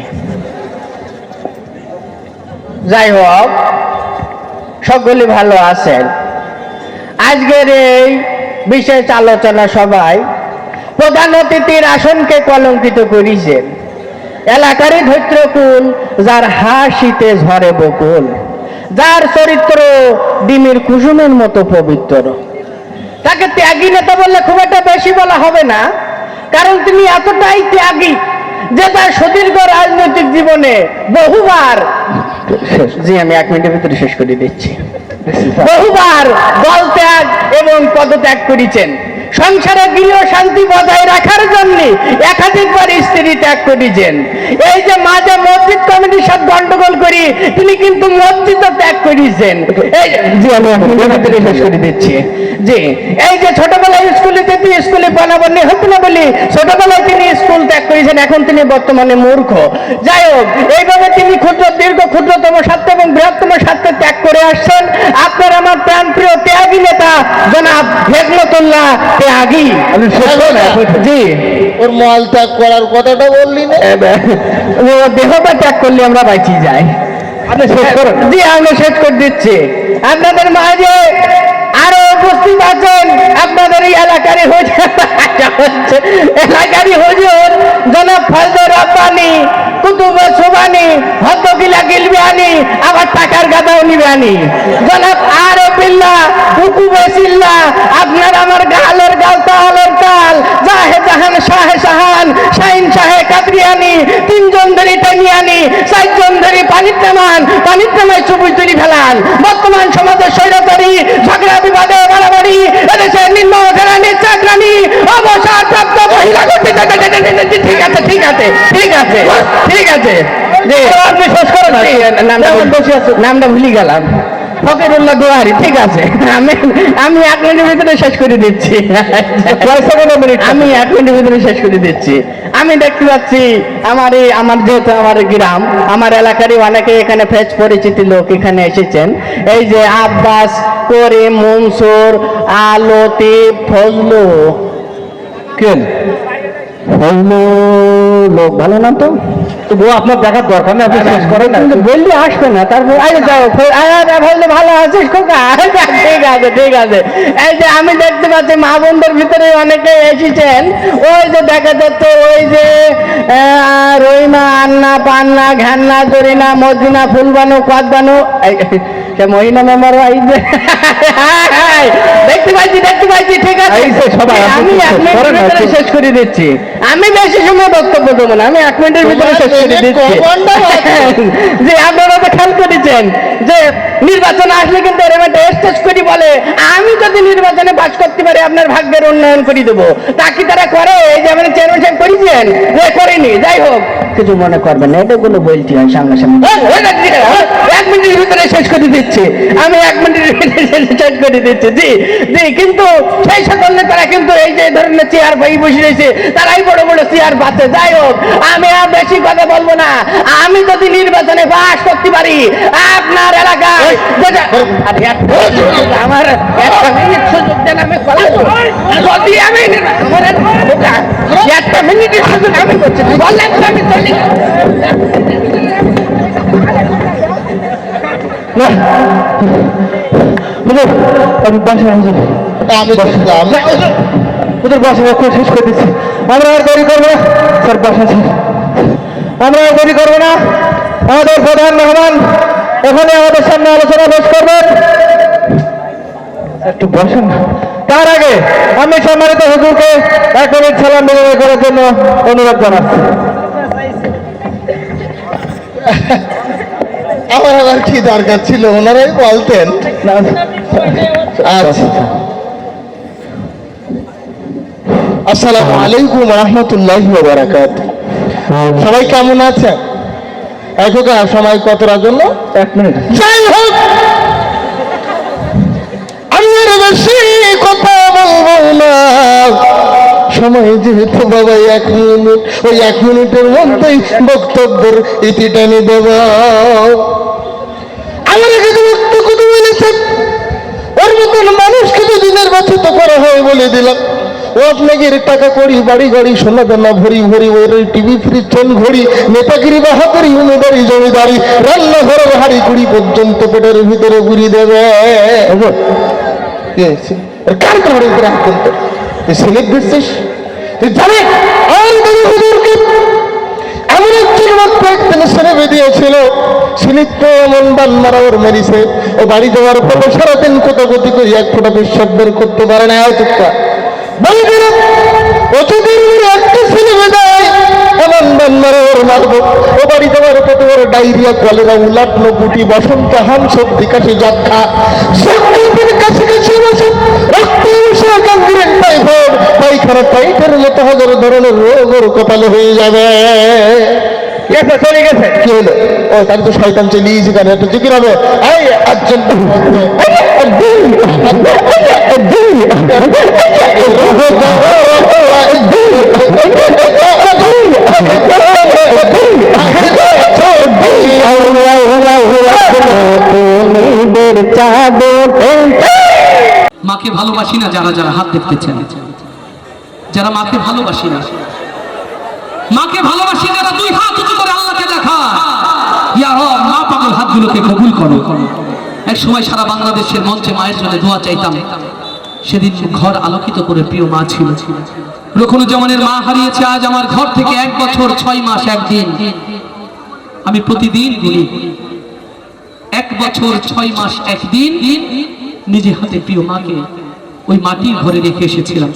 যাই হোক, সকলে ভালো আছেন। আজকের এই বিশেষ আলোচনা সভায় প্রধান অতিথির আসনকে কলঙ্কিত করেছেন এলাকারই ধৈত্রকুল, যার হাসিতে ঝরে বকুল, যার চরিত্র ডিমের কুসুমের মতো পবিত্র। তাকে ত্যাগী নেতা বললে খুব একটা বেশি বলা হবে না, কারণ তিনি এতটাই ত্যাগী যে তার সুদীর্ঘ রাজনৈতিক জীবনে বহুবার, জি আমি 1 মিনিটের ভিতরে শেষ করে দিচ্ছি, বহুবার দল ত্যাগ এবং পদত্যাগ করেছেন। সংসারে গৃহ শান্তি বজায় রাখার জন্য একাধিকবার স্ত্রী ত্যাগ করেছেন। এই যে মাঝে মসজিদ কমিটির সাথে গন্ডগোল করি, তিনি কিন্তু মসজিদও ত্যাগ করেছেন। এই জি আমি শেষ করে দিচ্ছি। জি এই যে ছোটবেলায় স্কুলে যেতে, স্কুলে বনাবনি হতো না বলি ছোটবেলায় তিনি স্কুল ত্যাগ করেছেন, এখন তিনি বর্তমানে মূর্খ। যাই হোক, এইভাবে তিনি ক্ষুদ্রতম স্বার্থ এবং বৃহত্তম স্বার্থে ত্যাগ করে আসছেন। আপনার আমার প্রাণপ্রিয় ত্যাগী নেতা জনাব হেকমতুল্লাহ ত্যাগী। জি ওর মল ত্যাগ করার কথাটা বললি না? দেহটা ত্যাগ করলে আমরা বাঁচি যাই। আপনি শেষ করুন। জি আমি শেষ করে দিচ্ছি। আপনাদের মাঝে আরো উপস্থিত আছেন আপনাদের এই এলাকারই হুজুর জনাব ফজলুর রব্বানী, কুতুব সুবানি, ভদ্রকিলা গিলবিয়ানি, আবার টাকার গাদাও নিবানি, জনাব আরবিল্লাহ, হুকুবে সিল্লাহ, আপনার আমার গালের গাল তালের তাল, জাহে জাহান শাহে শাহান, শাহিন শাহে কাদরিয়ানি, 3 জন ধরে টানিয়ানি, 4 জন ধরে পানির নামায় চুপুই তুলি ফেলান। বর্তমান সমাজের স্বৈরাচারী, ঝগড়া বিবাদে বাড়াবাড়ি, এদেশের নিম্ন শ্রেণী চাকরানি, অবসরপ্রাপ্ত মহিলা কর্তৃক। ঠিক আছে ঠিক আছে ঠিক আছে ঠিক আছে, আপনি শেষ করেন। নামটা ভুলে গেলাম, ফকিরুল্লাহ দোহারি। ঠিক আছে, আমি 1 মিনিটের ভিতরে শেষ করে দিচ্ছি। আমি 1 মিনিটের ভিতরে শেষ করে দিচ্ছি। আমি দেখতে পাচ্ছি আমার যেহেতু আমার গ্রাম, আমার এলাকারই অনেকে এখানে ফেজ পরিচিত লোক এখানে এসেছেন। এই যে আব্বাস, করিম, মনসুর, লতিফ, ফজলু, কেন ফজলু লোক ভালো না তো আপনার দেখার দরকার নেই, আপনি শেষ করেন না, বললে আসবে না। তারপর যাও ভালো আছিস খোকা? ঠিক আছে ঠিক আছে। এই যে আমি দেখতে পাচ্ছি মা বোনদের ভিতরে অনেকে এসেছেন। ওই যে দেখা যাচ্ছে ওই যে রহিমা, আন্না, পান্না, ঘান্না, জরিনা, মদিনা, ফুলবানু, কদবানু, মহিলা মেম্বার দেখতে পাইছি। ঠিক আছে, আমি শেষ করে দিচ্ছি। আমি বেশি সময় বক্তব্য দেবো না, আমি 1 মিনিটের ভিতরে শেষ করে দিচ্ছি। যে আপনারা তো খেয়াল করেছেন যে নির্বাচনে আসলে কিন্তু এরকম একটা স্টেজ করি বলে আমি যদি নির্বাচনে পাস করতে পারি আপনার ভাগ্যের উন্নয়ন করে দেবো। তা কি তারা করে? এই যে আমাদের চেয়ারম্যান সাহেব করেছেন, করেনি। যাই হোক, কিছু মনে করবেন না, এটা কোনো বলছি হয় সামনাসামনি। 1 মিনিটের ভিতরে শেষ করে দিচ্ছি, আমি 1 মিনিটের ভিতরে শেষ করে দিচ্ছি। জি জি, কিন্তু সেই সকল নেতারা কিন্তু এই যে ধরনের চেয়ার পাই বসে রয়েছে, তারাই বড় বড় চেয়ার পাচ্ছে। যাই হোক, আমি আর বেশি কথা বলবো না। আমি যদি নির্বাচনে পাস করতে পারি আপনার এলাকায় আমার 1 মিনিট সুযোগ দেন, আমি যদি আমি আমার 1 মিনিটের সুযোগ আমি করছি, বললেন তো আমি চলি না। আমি বাসায় ওদের বাসায় এখন শেষ করে দিচ্ছি। আমরা আর দেরি করবো না স্যার, বাসা স্যার, আমরা আর দেরি করবো না। আমাদের প্রধান মেহমান এখানে আমাদের সামনে আলোচনা পেশ করবেন। একটু বসেন। তার আগে আমি সম্মানিত হুজুরকে 1 মিনিট সালাম বিনিময় করার জন্য অনুরোধ জানাচ্ছি। আমার আবার কি দরকার ছিল, ওনারাই বলতেন। আচ্ছা, আসসালামু আলাইকুম রহমতুল্লাহি ওয়া বারাকাতুহু। সবাই কেমন আছেন? এখনকার সময় কতটার জন্য? 1 মিনিট। যাই হোক, আমি আর বেশি কথা বলবো না, সময় যেহেতু বাবা 1 মিনিট, ওই 1 মিনিটের মধ্যেই বক্তব্যের ইতি টেনে দেব। আমার কাছে বক্তব্য বলেছেন, ওর মতন মানুষকে যদি নির্বাচিত করা হয় বলে দিলাম, ও আপনাকে টাকা করি, বাড়ি গাড়ি, সোনা দানা ভরি ভরি, ওই টিভি ফ্রিজ ট্রেন ঘড়ি, নেতাগিরি বাহাদুরি, উমেদারি জমিদারি, রান্নাঘরের হাড়ি কুড়ি পর্যন্ত পেটের ভিতরে ঘুরি দেবে। কার ঘরের উপরে হাত তো সিলেট দিচ্ছিস তুই জানে? আর হুজুরকে এমন একজন বক্তা একদিন ছেড়ে দিয়েছিল, সিলিপ তো এমন বান মারা ওর মেরিছে, ও বাড়ি যাওয়ার পর সারাদিন কোথাগতি করে 1 ফোঁটা বিশ্বাস বের করতে পারে না। চুপটা একটা ছেলে বেদায় এমন বান মারা ওর মারবো, ও বাড়ি যাওয়ার পর ওর ডায়রিয়া, কলেরা, উলাটনো গুটি, বসন্ত, হাম, সর্দি, কাশি, যক্ষা, কাছাকাছি বসে রক্ত, গাঙ্গ্রিন, টাইফয়েড, পায়খানা, টাইটের মতো হাজার ধরনের রোগ ওর কপালে হয়ে যাবে। চলে গেছে, কি হলো? ও তার তো শয়তান চলিয়েছে, কেন একটা জিকির হবে। মাকে ভালোবাসি না যারা যারা হাত দেখতেছেন, যারা মাকে ভালোবাসি না, মাকে ভালোবাসি যারা 2 হাত উঁচু করে আল্লাহকে দেখা, ইয়া রব মা পাগল হাতগুলোকে কবুল করো। এক সময় সারা বাংলাদেশের মঞ্চে মায়ের জন্য দোয়া চাইতাম। সেদিন ঘর আলোকিত করে প্রিয় মা ছিল। রুকনুজ্জামানের মা হারিয়েছে আজ আমার ঘর থেকে 1 বছর 6 মাস 1 দিন। আমি প্রতিদিন গুনি 1 বছর 6 মাস 1 দিন নিজে হাতে প্রিয় মাকে ওই মাটির ঘরে রেখে এসেছিলাম।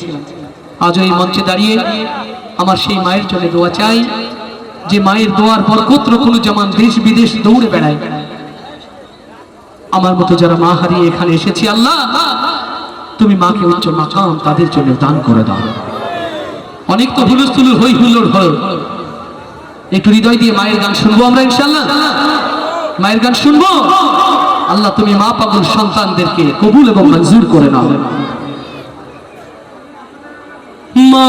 আজ ওই মঞ্চে দাঁড়িয়ে আমার সেই মায়ের জন্য দোয়া চাই, যে মায়ের দোয়ার বরকত রুকনুজ্জামান দেশ বিদেশ দৌড়ে বেড়ায়। আমার মতো যারা মা হারিয়ে এখানে এসেছি, আল্লাহ তুমি মাকে উচ্চ মাকাম তাদের জন্য দান করে দাও। অনেক তো হুলস্থুল হই হুল্লোড় হল, একটু হৃদয় দিয়ে মায়ের গান শুনবো আমরা ইনশাআল্লাহ। মায়ের গান শুনবো। আল্লাহ তুমি মা পাগল সন্তানদেরকে কবুল এবং মঞ্জুর করে নাও। মা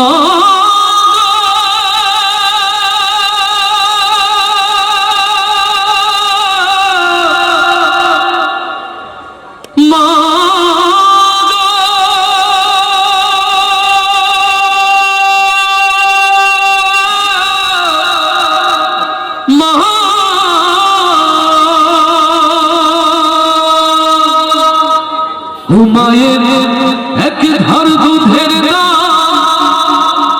মায়ের এক ধার দুধের দাম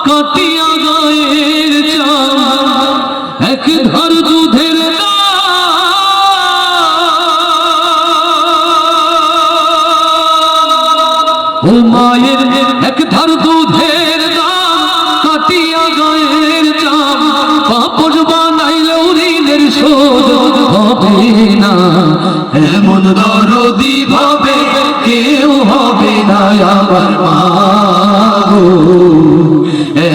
এমন দরদি ভাবে কেউ হবে না আমার মা গো,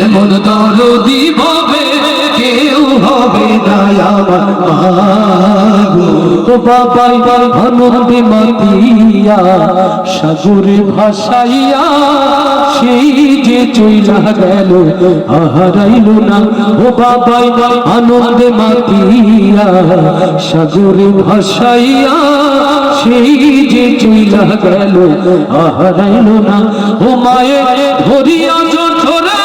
এমন দরদি ভাবে কেউ হবে না আমার মা গো। ও বাবাই আনন্দে মাতিয়া সাগরে ভাসাইয়া সেই যে চইলা গেল আহারাইল না। ও বাবাই আনন্দে মাতিয়া সাগরে ভাসাইয়া সেই যে চইলা গেল আহারাইল না। ও মায়ের ধরিয়া জঠরে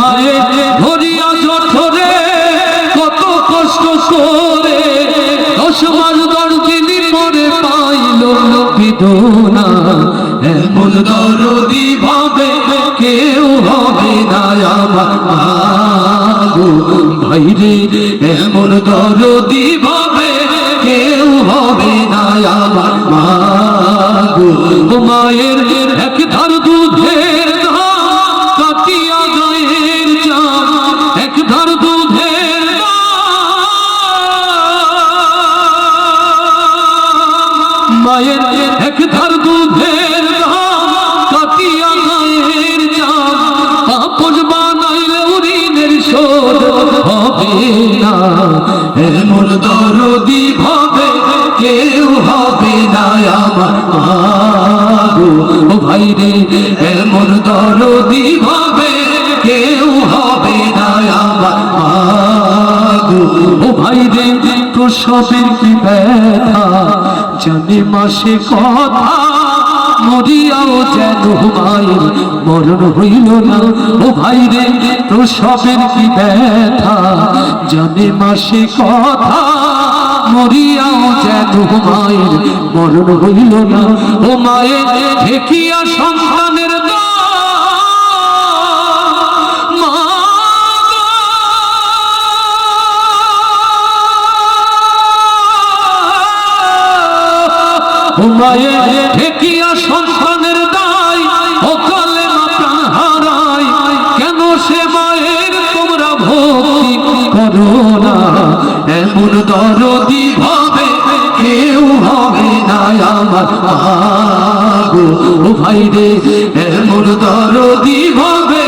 মায়ে ধরিয়া জঠরে কত কষ্ট করে 10 মাস 10 দিন পরে পাইল বেদনা। এমন দরদি ভাবে কেউ হবে না আমার মা গো, ভাইরে এমন দরদি ভাবে কেউ হবে না আমার মা গো। মায়ের এক ধার দুধের কাটিয়া গায়ের চাপ, এক ধার দুধের মায়ের এক ধার দুধের কাটিয়া গায়ের চাপ, আপন বানাইলে ঋণের শোধ হবে না। এমন দরদি ভাবে কেউ হবে না আমার মা গো, ও ভাইরে এমন দরদি ভাবে কেউ হবে না আমার মা গো। ও ভাইরে প্রসবের কি ব্যথা জানে মাসে কথা, মরিয়াও যেন মায়ের মরণ হইল না। ও ভাইরে প্রসবের কি ব্যথা জানে মাসে কথা, মরিয়াও যেন মায়ের মরণ হইল না। ও মায়ের ঠেকিয়া সন্তানের মায়ের ঠেকিয়া সন্তানের দায় অকালে মা প্রাণ হারায়, কেন সে মায়ের তোমরা ভক্তি করো না। এমন দরদি ভাবে কেউ হবে না আমার মা গো, ও ভাইরে এমন দরদি ভাবে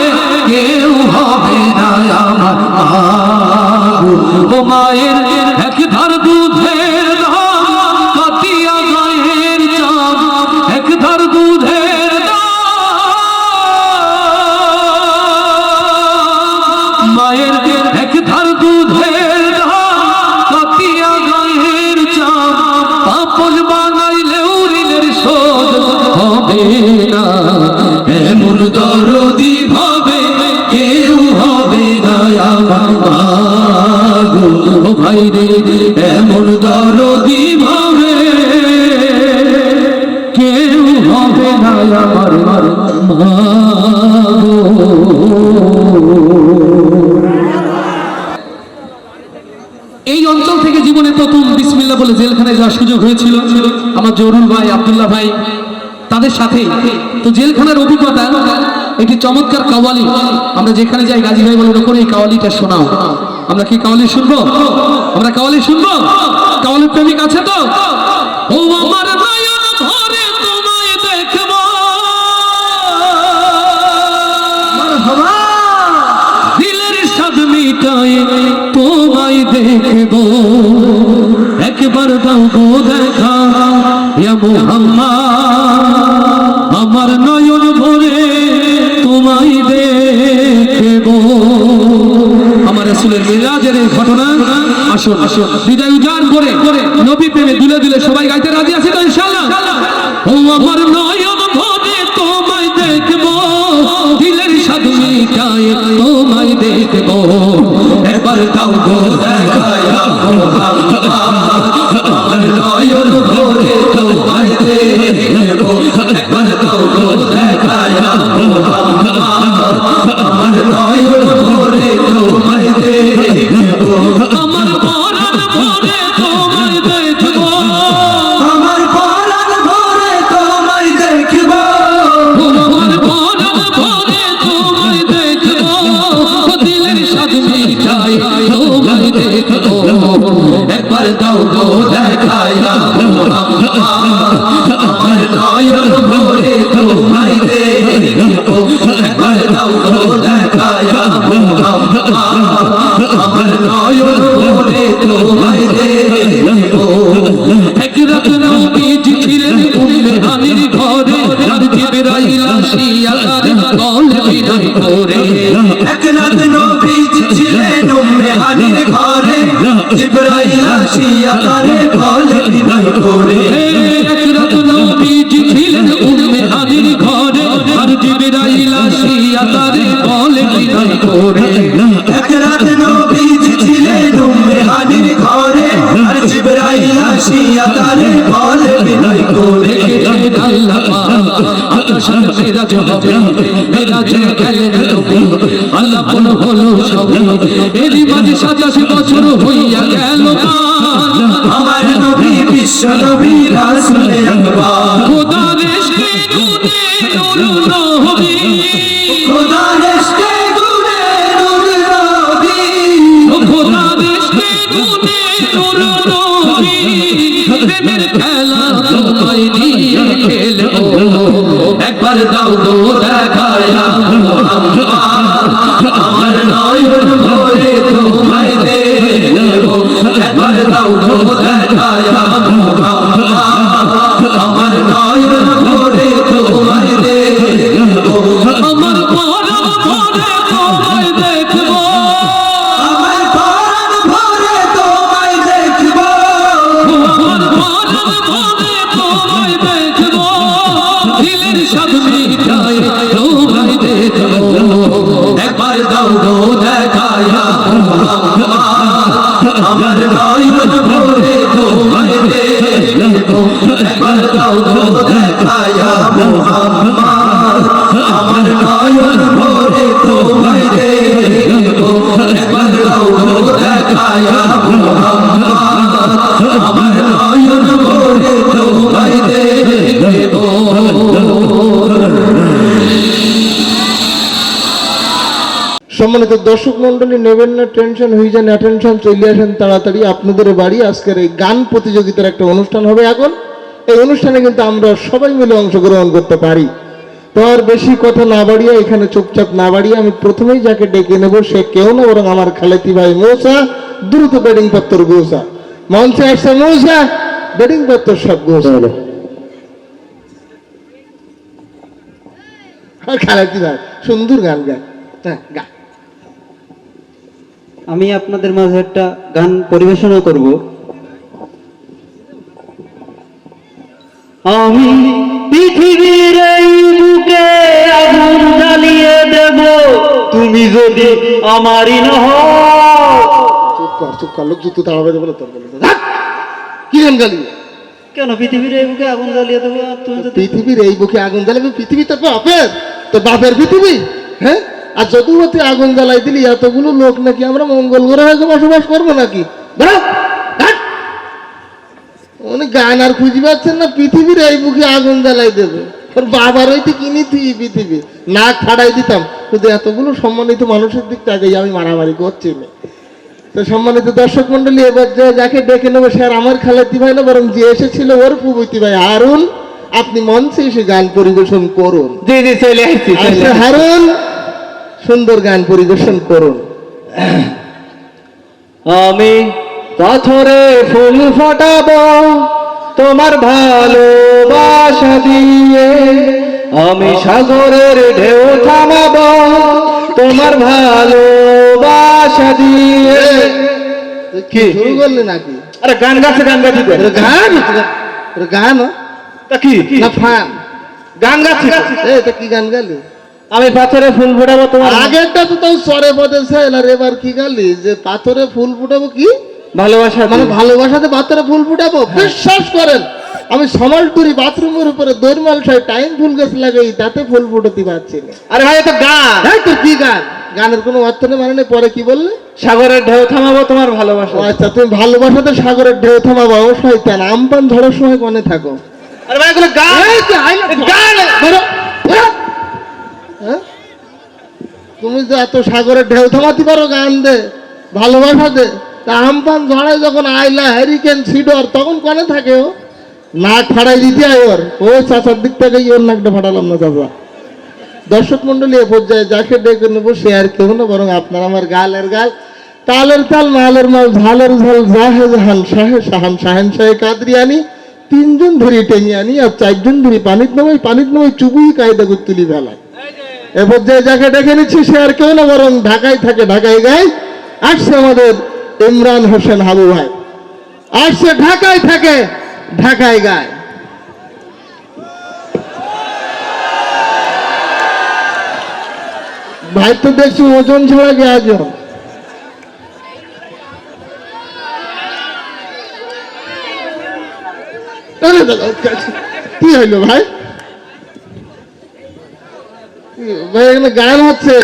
কেউ হবে না আমার মা গো। ও মায়ের এক ধার দুধের কাটিয়া গায়ের চাপ, এক ধার দুধের মায়ের এক ধার দুধের কাটিয়া গায়ের চাপ, আপন বানাইলেও ঋণের শোধ হবে না। এমন দরদি ভাবে কেউ হবে না আমার মা গো, ও ভাইরে এমন দরদি ভাবে কেউ হবে না আমার মা গো। এই অঞ্চল থেকে জীবনে প্রথম বিসমিল্লাহ বলে জেলখানায় যাওয়ার সুযোগ হয়েছিল আমার জরুল ভাই, আব্দুল্লাহ ভাই তাদের সাথে। তো জেলখানার অভিজ্ঞতা একটি চমৎকার কাওয়ালি, আমরা যেখানে যাই গাজী ভাই বলে করে এই কাওয়ালিটা শোনাও। আমরা কি কাওয়ালি শুনবো? আমরা কাওয়ালি শুনবো? কাওয়ালি প্রেমিক আছে তো? ও আমার নয়ন ভরে তোমায় দেখবো, দিলের স্বাদ মিটায় তোমায় দেখবো, একবার দাও গো দেখা ইয়া মুহাম্মদ, আমার নয়ন ভরে তোমায় দেখবো। আমার রাসূলের মিরাজের এই ঘটনা আসুন আসুন বিদায় উজান করে নবী প্রেমে দুলে দুলে সবাই গাইতে রাজি আছে তো ইনশাআল্লাহ? ও আমার নয়ন ভরে তোমায় দেখবো, দিলের স্বাদ মিটায় তোমায় দেখবো, একবার দাও গো দেখা ইয়া মুহাম্মদ, আমার নয়ন ভরে তোমায় দেখবো, একবার দাও গো দেখা ইয়া মুহাম্মদ, আমার নয়ন ভরে তোমায় দেখবো, আমার পরাণ ভরে তোমায় দেখবো, আমার পরাণ ভরে তোমায় একবার দাও গো দেখায়া আমার নয়ন ভরে তোমায় দেখব একবার দাও গো দেখায়া আমার নয়ন ভরে তোমায় দেখব এক রাত নবীজি ছিলেন উম্মে হানির ঘরে আর জিবরাইল আসিয়া তার কলে বিদায় করে এক রাত নবীজি ছিলেন উম্মে হানির ঘরে জিবরাইল আসিয়া তারে কলে বিদায় করে এক রাত নবীজি ছিলেন উম্মে হানির ঘরে আর জিবরাইল আসিয়া তার কলে বিদায় করে এক রাত নবীজি ছিলেন উম্মে হানির ঘরে আর জিবরাইল আসিয়া তারে কলে বিদায় করে আল্লাহ আকাশের মেরাজ হবে মেরাজে গেলেন নবী আল্লাহ বল হলো সব এরই মাঝে 87 বছর হইয়া গেল আমার নবী বিশ্ব নবী রাসূল আকবার খোদার ইশকে নূরে নূর নবী খোদার ইশকে নূরে নূর নবী খোদার ইশকে নূরে নূর নবী প্রেমের খেলা তোমায় নিয়ে খেলবো একবার দাও গো দেখায়া আমার নয়ন ভরে তোমায় দেখব একবার দাও গো দেখায়া আমার নয়ন ভরে তোমায় দেখব আমার পরাণ ভরে তোমায় দেখবো আমার প্রাণ ভরে তোমায় দেখব আমার পরাণ ভরে তোমায় দেখবো দিলের সব মিটায় তোমায় দেখবো একবার দাও গো দেখায়া আমার নয়ন ভরে তোমায় দেখব একবার দাও গো দেখায়া আমার নয়ন ভরে তোমায় দেখব একবার দাও গো দেখায়া আমার নয়ন ভরে তোমায় দেখব সম্মানিত দর্শক মন্ডলী, নেবেন না টেনশন, হয়ে যান অ্যাটেনশন, চলে আসেন তাড়াতাড়ি। আপনাদের বাড়ি আজকের এই গান প্রতিযোগিতার একটা অনুষ্ঠান হবে এখন। এই অনুষ্ঠানে কিন্তু আমরা সবাই মিলে অংশগ্রহণ করতে পারি। তো আর বেশি কথা না বাড়িয়ে, এখানে চুপচাপ না বাড়িয়ে, আমি প্রথমেই যাকে ডেকে নেব সে কেউ না বরং আমার খালেতি ভাই মৌসা। দ্রুত বেডিং পত্তর গোসা মঞ্চে আসছে মৌসা, বেডিং পত্তর সব গোসা হলো। আর খালেতি ভাই সুন্দর গান গায়, হ্যাঁ গা। আমি আপনাদের মাঝে একটা গান পরিবেশনা করব। আমি পৃথিবীর এই বুকে আগুন জ্বালিয়ে দেব, তুমি যদি আমারই না হও। চুপ কর লোক, জুতো তাড়াবে দেবো না তোর বলে। কি গান গালি? কেন পৃথিবীর এই বুকে আগুন জ্বালিয়ে দেবো আর তুমি যদি পৃথিবীর এই বুকে আগুন জ্বালাবে? পৃথিবী তো বাপের, তো বাপের পৃথিবী, হ্যাঁ? আর যদুমতি আগুন জ্বালাই দিলি এতগুলো লোক নাকি আমরা মঙ্গল গ্রহে বসবাস করবো নাকি? উনি গান আর খুঁজে পাচ্ছেন না, পৃথিবীর এই বুকে আগুন জ্বালাই দেবে। ওর বাবার ওইটি কিনি তুই পৃথিবী নাক ফাড়াই দিতাম, শুধু এতগুলো সম্মানিত মানুষের দিক থেকে আমি মারামারি করছি না। তো সম্মানিত দর্শক মন্ডলী, এবার যাকে ডেকে নেবো সে আর আমার খালেতি ভাই না, বরং যে এসেছিল ওর ফুবুতি ভাই হারুন। আপনি মঞ্চে এসে গান পরিবেশন করুন। জি জি, চলে আসছি। আচ্ছা হারুন, সুন্দর গান পরিবেশন করুন। আমি পাথরে ফুল ফাটাবো তোমার ভালোবাসা দিয়ে, আমি সাগরের ঢেউ থামাবো তোমার ভালোবাসা দিয়ে। কি শুরু করলি নাকি? আরে গান গাছে, গান গাছি তো। এটা গান? এটা গান তা কি না ফান? গান গাছি। এটা কি গান গালি? আমি পাথরে ফুল ফোটাবো তোমার আগেরটা তো তাও সরে পদে ছিল, আর এবার কি গালি যে পাথরে ফুল ফুটাবো? কি ভালোবাসা মানে ভালোবাসাতে পাথরে ফুল ফুটাবো? বিশ্বাস করেন আমি সমালপুরি বাথরুমের উপরে দৈরমাল সাহেব টাইম ফুল গাছ লাগাই, তাতে ফুল ফুটাতে পারছি না। আরে ভাই এটা গান। তাই তো কি গান? গানের কোনো অর্থ নেই মানে নেই। পরে কি বললে? সাগরের ঢেউ থামাবো তোমার ভালোবাসা। ও আচ্ছা, তুমি ভালোবাসাতে সাগরের ঢেউ থামাবো। অবশ্যই কেন আমপান ধরার সময় কনে থাকো? আরে ভাই এগুলো গান। এই যে গান। ধরো, ধরো। হ্যাঁ? তুমি যে এত সাগরের ঢেউ থামাতে পারো গান দে, ভালোবাসা দে, তা আমপান ঝড়ায় যখন আইলা হ্যারিকেন সিডর তখন কনে থাকে ও নাক ফাড়াই দিতে আয় ওর ও চাচার দিক থেকে ওর নাকটা ফাটালাম না চাচা। দর্শক মন্ডলী এ পর্যায়ে যাকে ডেকে নেবো সে আর কেউ না বরং আপনার আমার গালের গাল, তালের তাল, মালের মাল, ঝালের ঝাল, জাহে জাহান, শাহে শাহান, শাহেন শাহে কাদরিয়ানি, তিনজন ধরি টেনে আনি আর চারজন ধরি পানিত নামাই চুবুই কায়দা করে তুলি ফেলায়। এ পর্যায়ে যাকে ডেকে নিচ্ছি সে আর কেউ না বরং ঢাকায় থাকে ঢাকায় গায়, আসছে আমাদের ইমরান হোসেন হাবু ভাই, আসছে ঢাকায় থাকে ঢাকায় গায়। ভাই তো দেখছি ওজন ছাড়া গে আজন। কি হইলো ভাই? ভাই এখানে গান হচ্ছে,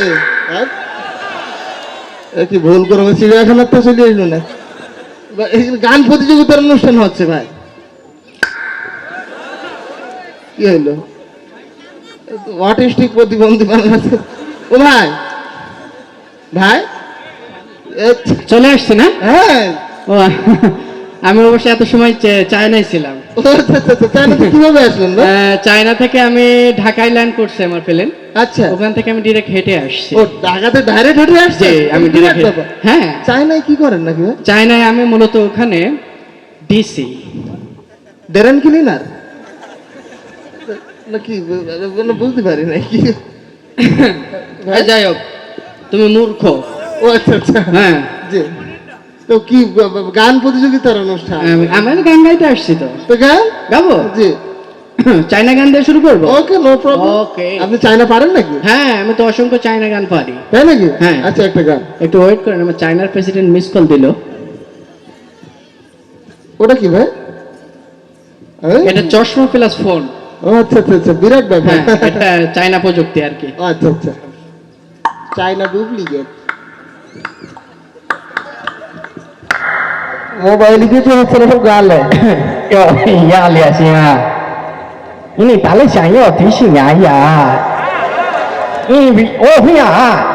কি ভুল করে চিড়িয়াখানার তো চলে এলো না, গান প্রতিযোগিতার অনুষ্ঠান হচ্ছে ভাই। কি হইলো? অটিস্টিক প্রতিবন্ধী মানুষ আছে। ও ভাই ভাই চলে আসছে না? হ্যাঁ ও আমি অবশ্য এত সময় চায়নায় ছিলাম। চায়নাতে কিভাবে আসলেন? চায়না থেকে আমি ঢাকায় ল্যান্ড করছি আমার প্লেন। আচ্ছা, ওখান থেকে আমি ডিরেক্ট হেঁটে আসছি। ও ঢাকাতে ডাইরেক্ট হেঁটে আসছে? আমি ডিরেক্ট, হ্যাঁ। চায়নায় কি করেন নাকি? চায়নায় আমি মূলত ওখানে ডিসি ডেরেন ক্লিনার নাকি বুঝতে পারি না কি। যাই হোক, তুমি মূর্খ। ও আচ্ছা আচ্ছা, হ্যাঁ জি। তো কি গান প্রতিযোগিতার অনুষ্ঠান? আমার গান গাইতে আসছি তো। তো গান গাবো? জি। চায়না গান দিয়ে শুরু করবো? ওকে, নো প্রবলেম। ওকে। আপনি চায়না পারেন নাকি? হ্যাঁ, আমি তো অসংখ্য চায়না গান পারি। তাই নাকি? হ্যাঁ। আচ্ছা, একটা গান একটু ওয়েট করেন, আমার চায়নার প্রেসিডেন্ট মিস কল দিল। ওটা কি ভাই? এটা চশমা প্লাস ফোন। ও আচ্ছা আচ্ছা আচ্ছা, বিরাট ব্যাপার। হ্যাঁ, এটা চায়না প্রযুক্তি আর কি। আচ্ছা আচ্ছা, চায়না ডুপ্লিকেট মোবাইল কিছু হচ্ছে না, সব গালে।呀，烈性啊！你打了想要提醒呀呀！我会呀，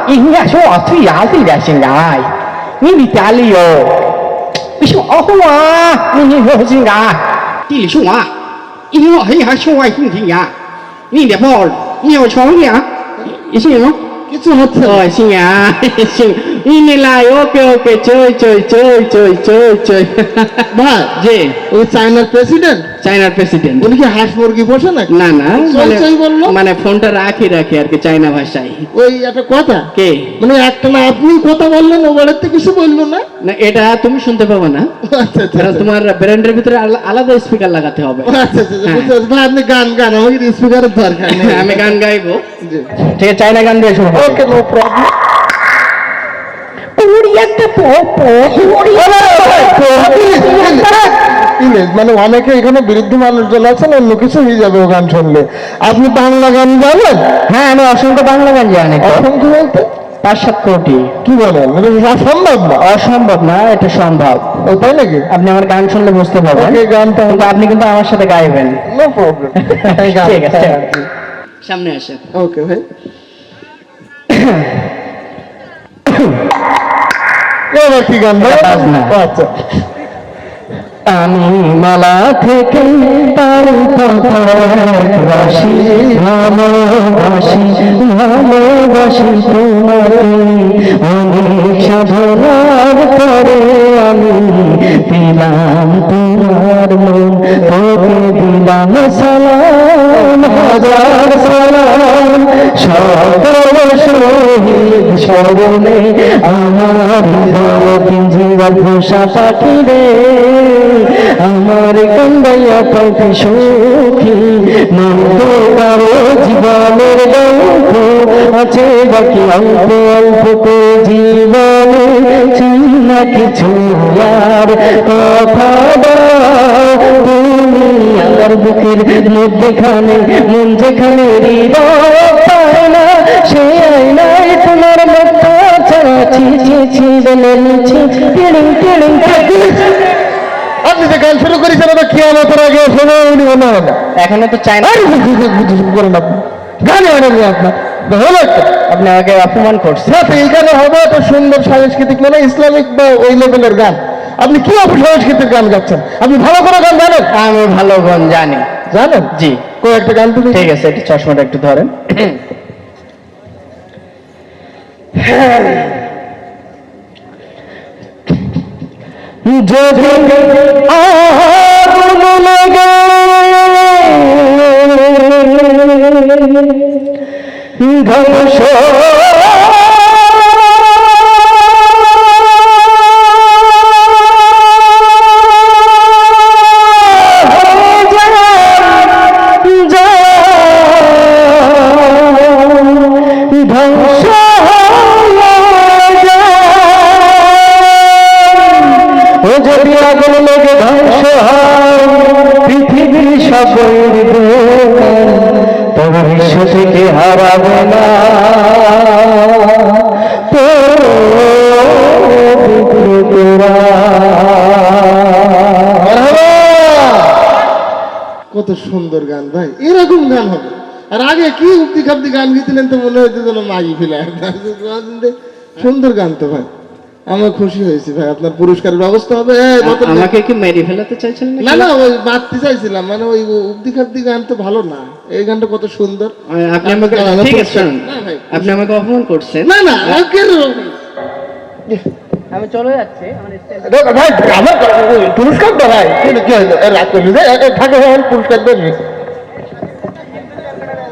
你说我退呀退烈性呀！你比家里有，你说哦啊，你说性啊，地里说啊，你说嘿还说我心情呀，你得报，你要瞧你啊，你信吗？ কিছু হচ্ছে না।哦，行呀，行，你来，OK OK，追。 ভাই জি, ওই চায়নার প্রেসিডেন্ট, চায়নার প্রেসিডেন্ট। উনি কি হাঁস মুরগি পোষে নাকি? না না, চলছেই বললো। মানে ফোনটা রাখি আর কি চায়না ভাষায়। ওই একটা কথা, কে? মানে একটা না আপনি কথা বললেন, ও বাড়িতে কিছু বললো না। না, এটা তুমি শুনতে পাবে না, আচ্ছা আচ্ছা কারণ তোমার ব্র্যান্ডের ভিতরে আলাদা স্পিকার লাগাতে হবে। আচ্ছা আচ্ছা, হ্যাঁ। বুঝতে পারছি। ভাই আপনি গান গান, আমাকে স্পিকারের দরকার নেই। আমি গান গাইবো। জি, ঠিক আছে, চায়না গান দিয়ে শুরু। ওকে, নো প্রবলেম। মানে অনেকে এখানে বিরুদ্ধ মানুষজন আছেন, অন্য কিছু হয়ে যাবে ও গান শুনলে। আপনি বাংলা গান জানেন? হ্যাঁ, আমি অসংখ্য বাংলা গান জানি। অসংখ্য বলতে 5-7 কোটি। কি বলেন? এটা সম্ভব না। অসম্ভব না, এটা সম্ভব। ও তাই নাকি? আপনি আমার গান শুনলে বুঝতে পারবেন। ওকে, গানটা কিন্তু আপনি কিন্তু আমার সাথে গাইবেন। No problem. ঠিক আছে, সামনে আসেন। ওকে ভাই। এবার কি গান ভাই? বাজনা। আচ্ছা, আমি মালা থেকে তার রাশি ভালোবাসি তোমাকে, অনেক সাধনার পরে আমি দিলাম তোমার মন, তোকে দিলাম সালাম, হাজার সালাম, সকল শহীদ স্মরণে আমার পিঞ্জিরার ঘোষা পাখি রে, আমার কান্দাইয়া পাখি সখী, নন্দ কারো জীবনের দুঃখ আছে বাকি অল্প অল্প করে জীবনে, চাই না কিছু আর কথা তুমি আমার বুকের মধ্যেখানে, মন যেখানে হৃদয় পায় না, সে আয়নায় তোমার মুখটা ছাড়া ছি আপনি যে গান শুরু করেছেন ওটা কিয়ামতের আগে শোনা উনি মনে হয় না। এখনো তো চায়না করেন আপনি গান হয় না আপনার। হলো একটা আপনি আমাকে অপমান করছেন। না তো এইখানে হবে একটা সুন্দর সাংস্কৃতিক মানে ইসলামিক বা ওই লেভেলের গান। আপনি কি অপসংস্কৃতির গান গাচ্ছেন? আপনি ভালো করে গান জানেন? আমি ভালো গান জানি। জানেন? জি। কোন একটা গান তো ঠিক আছে, একটু চশমাটা একটু ধরেন। যদি আগুন লাগে ধ্বংস যদি আগুন লেগে ধ্বংস হয় পৃথিবীর সকল দোকান, তবে বিশ্ব থেকে হারাবে না কত সুন্দর গান ভাই, এরকম গান হবে। আর আগে কি উক্তি খাপ্তি গান গেছিলেন তো মনে হইতে যেন মাই ফেলে। সুন্দর গান তো ভাই, আমার খুশি হয়েছি ভাই। আপনার পুরস্কারের ব্যবস্থা হবে। আমাকে কি মেরে ফেলাতে চাইছেন? না না, ওই মারতে চাইছিলাম, মানে ওই উক্তি খাপ্তি গান তো ভালো না, এই গানটা কত সুন্দর। আপনি আমাকে ঠিক আছে, আপনি আমাকে অপমান করছেন। না না, আমি চলে যাচ্ছি। ভাই আমার পুরস্কার তো ভাই, কি হয়েছে? রাত করে থাকে পুরস্কার দেবে।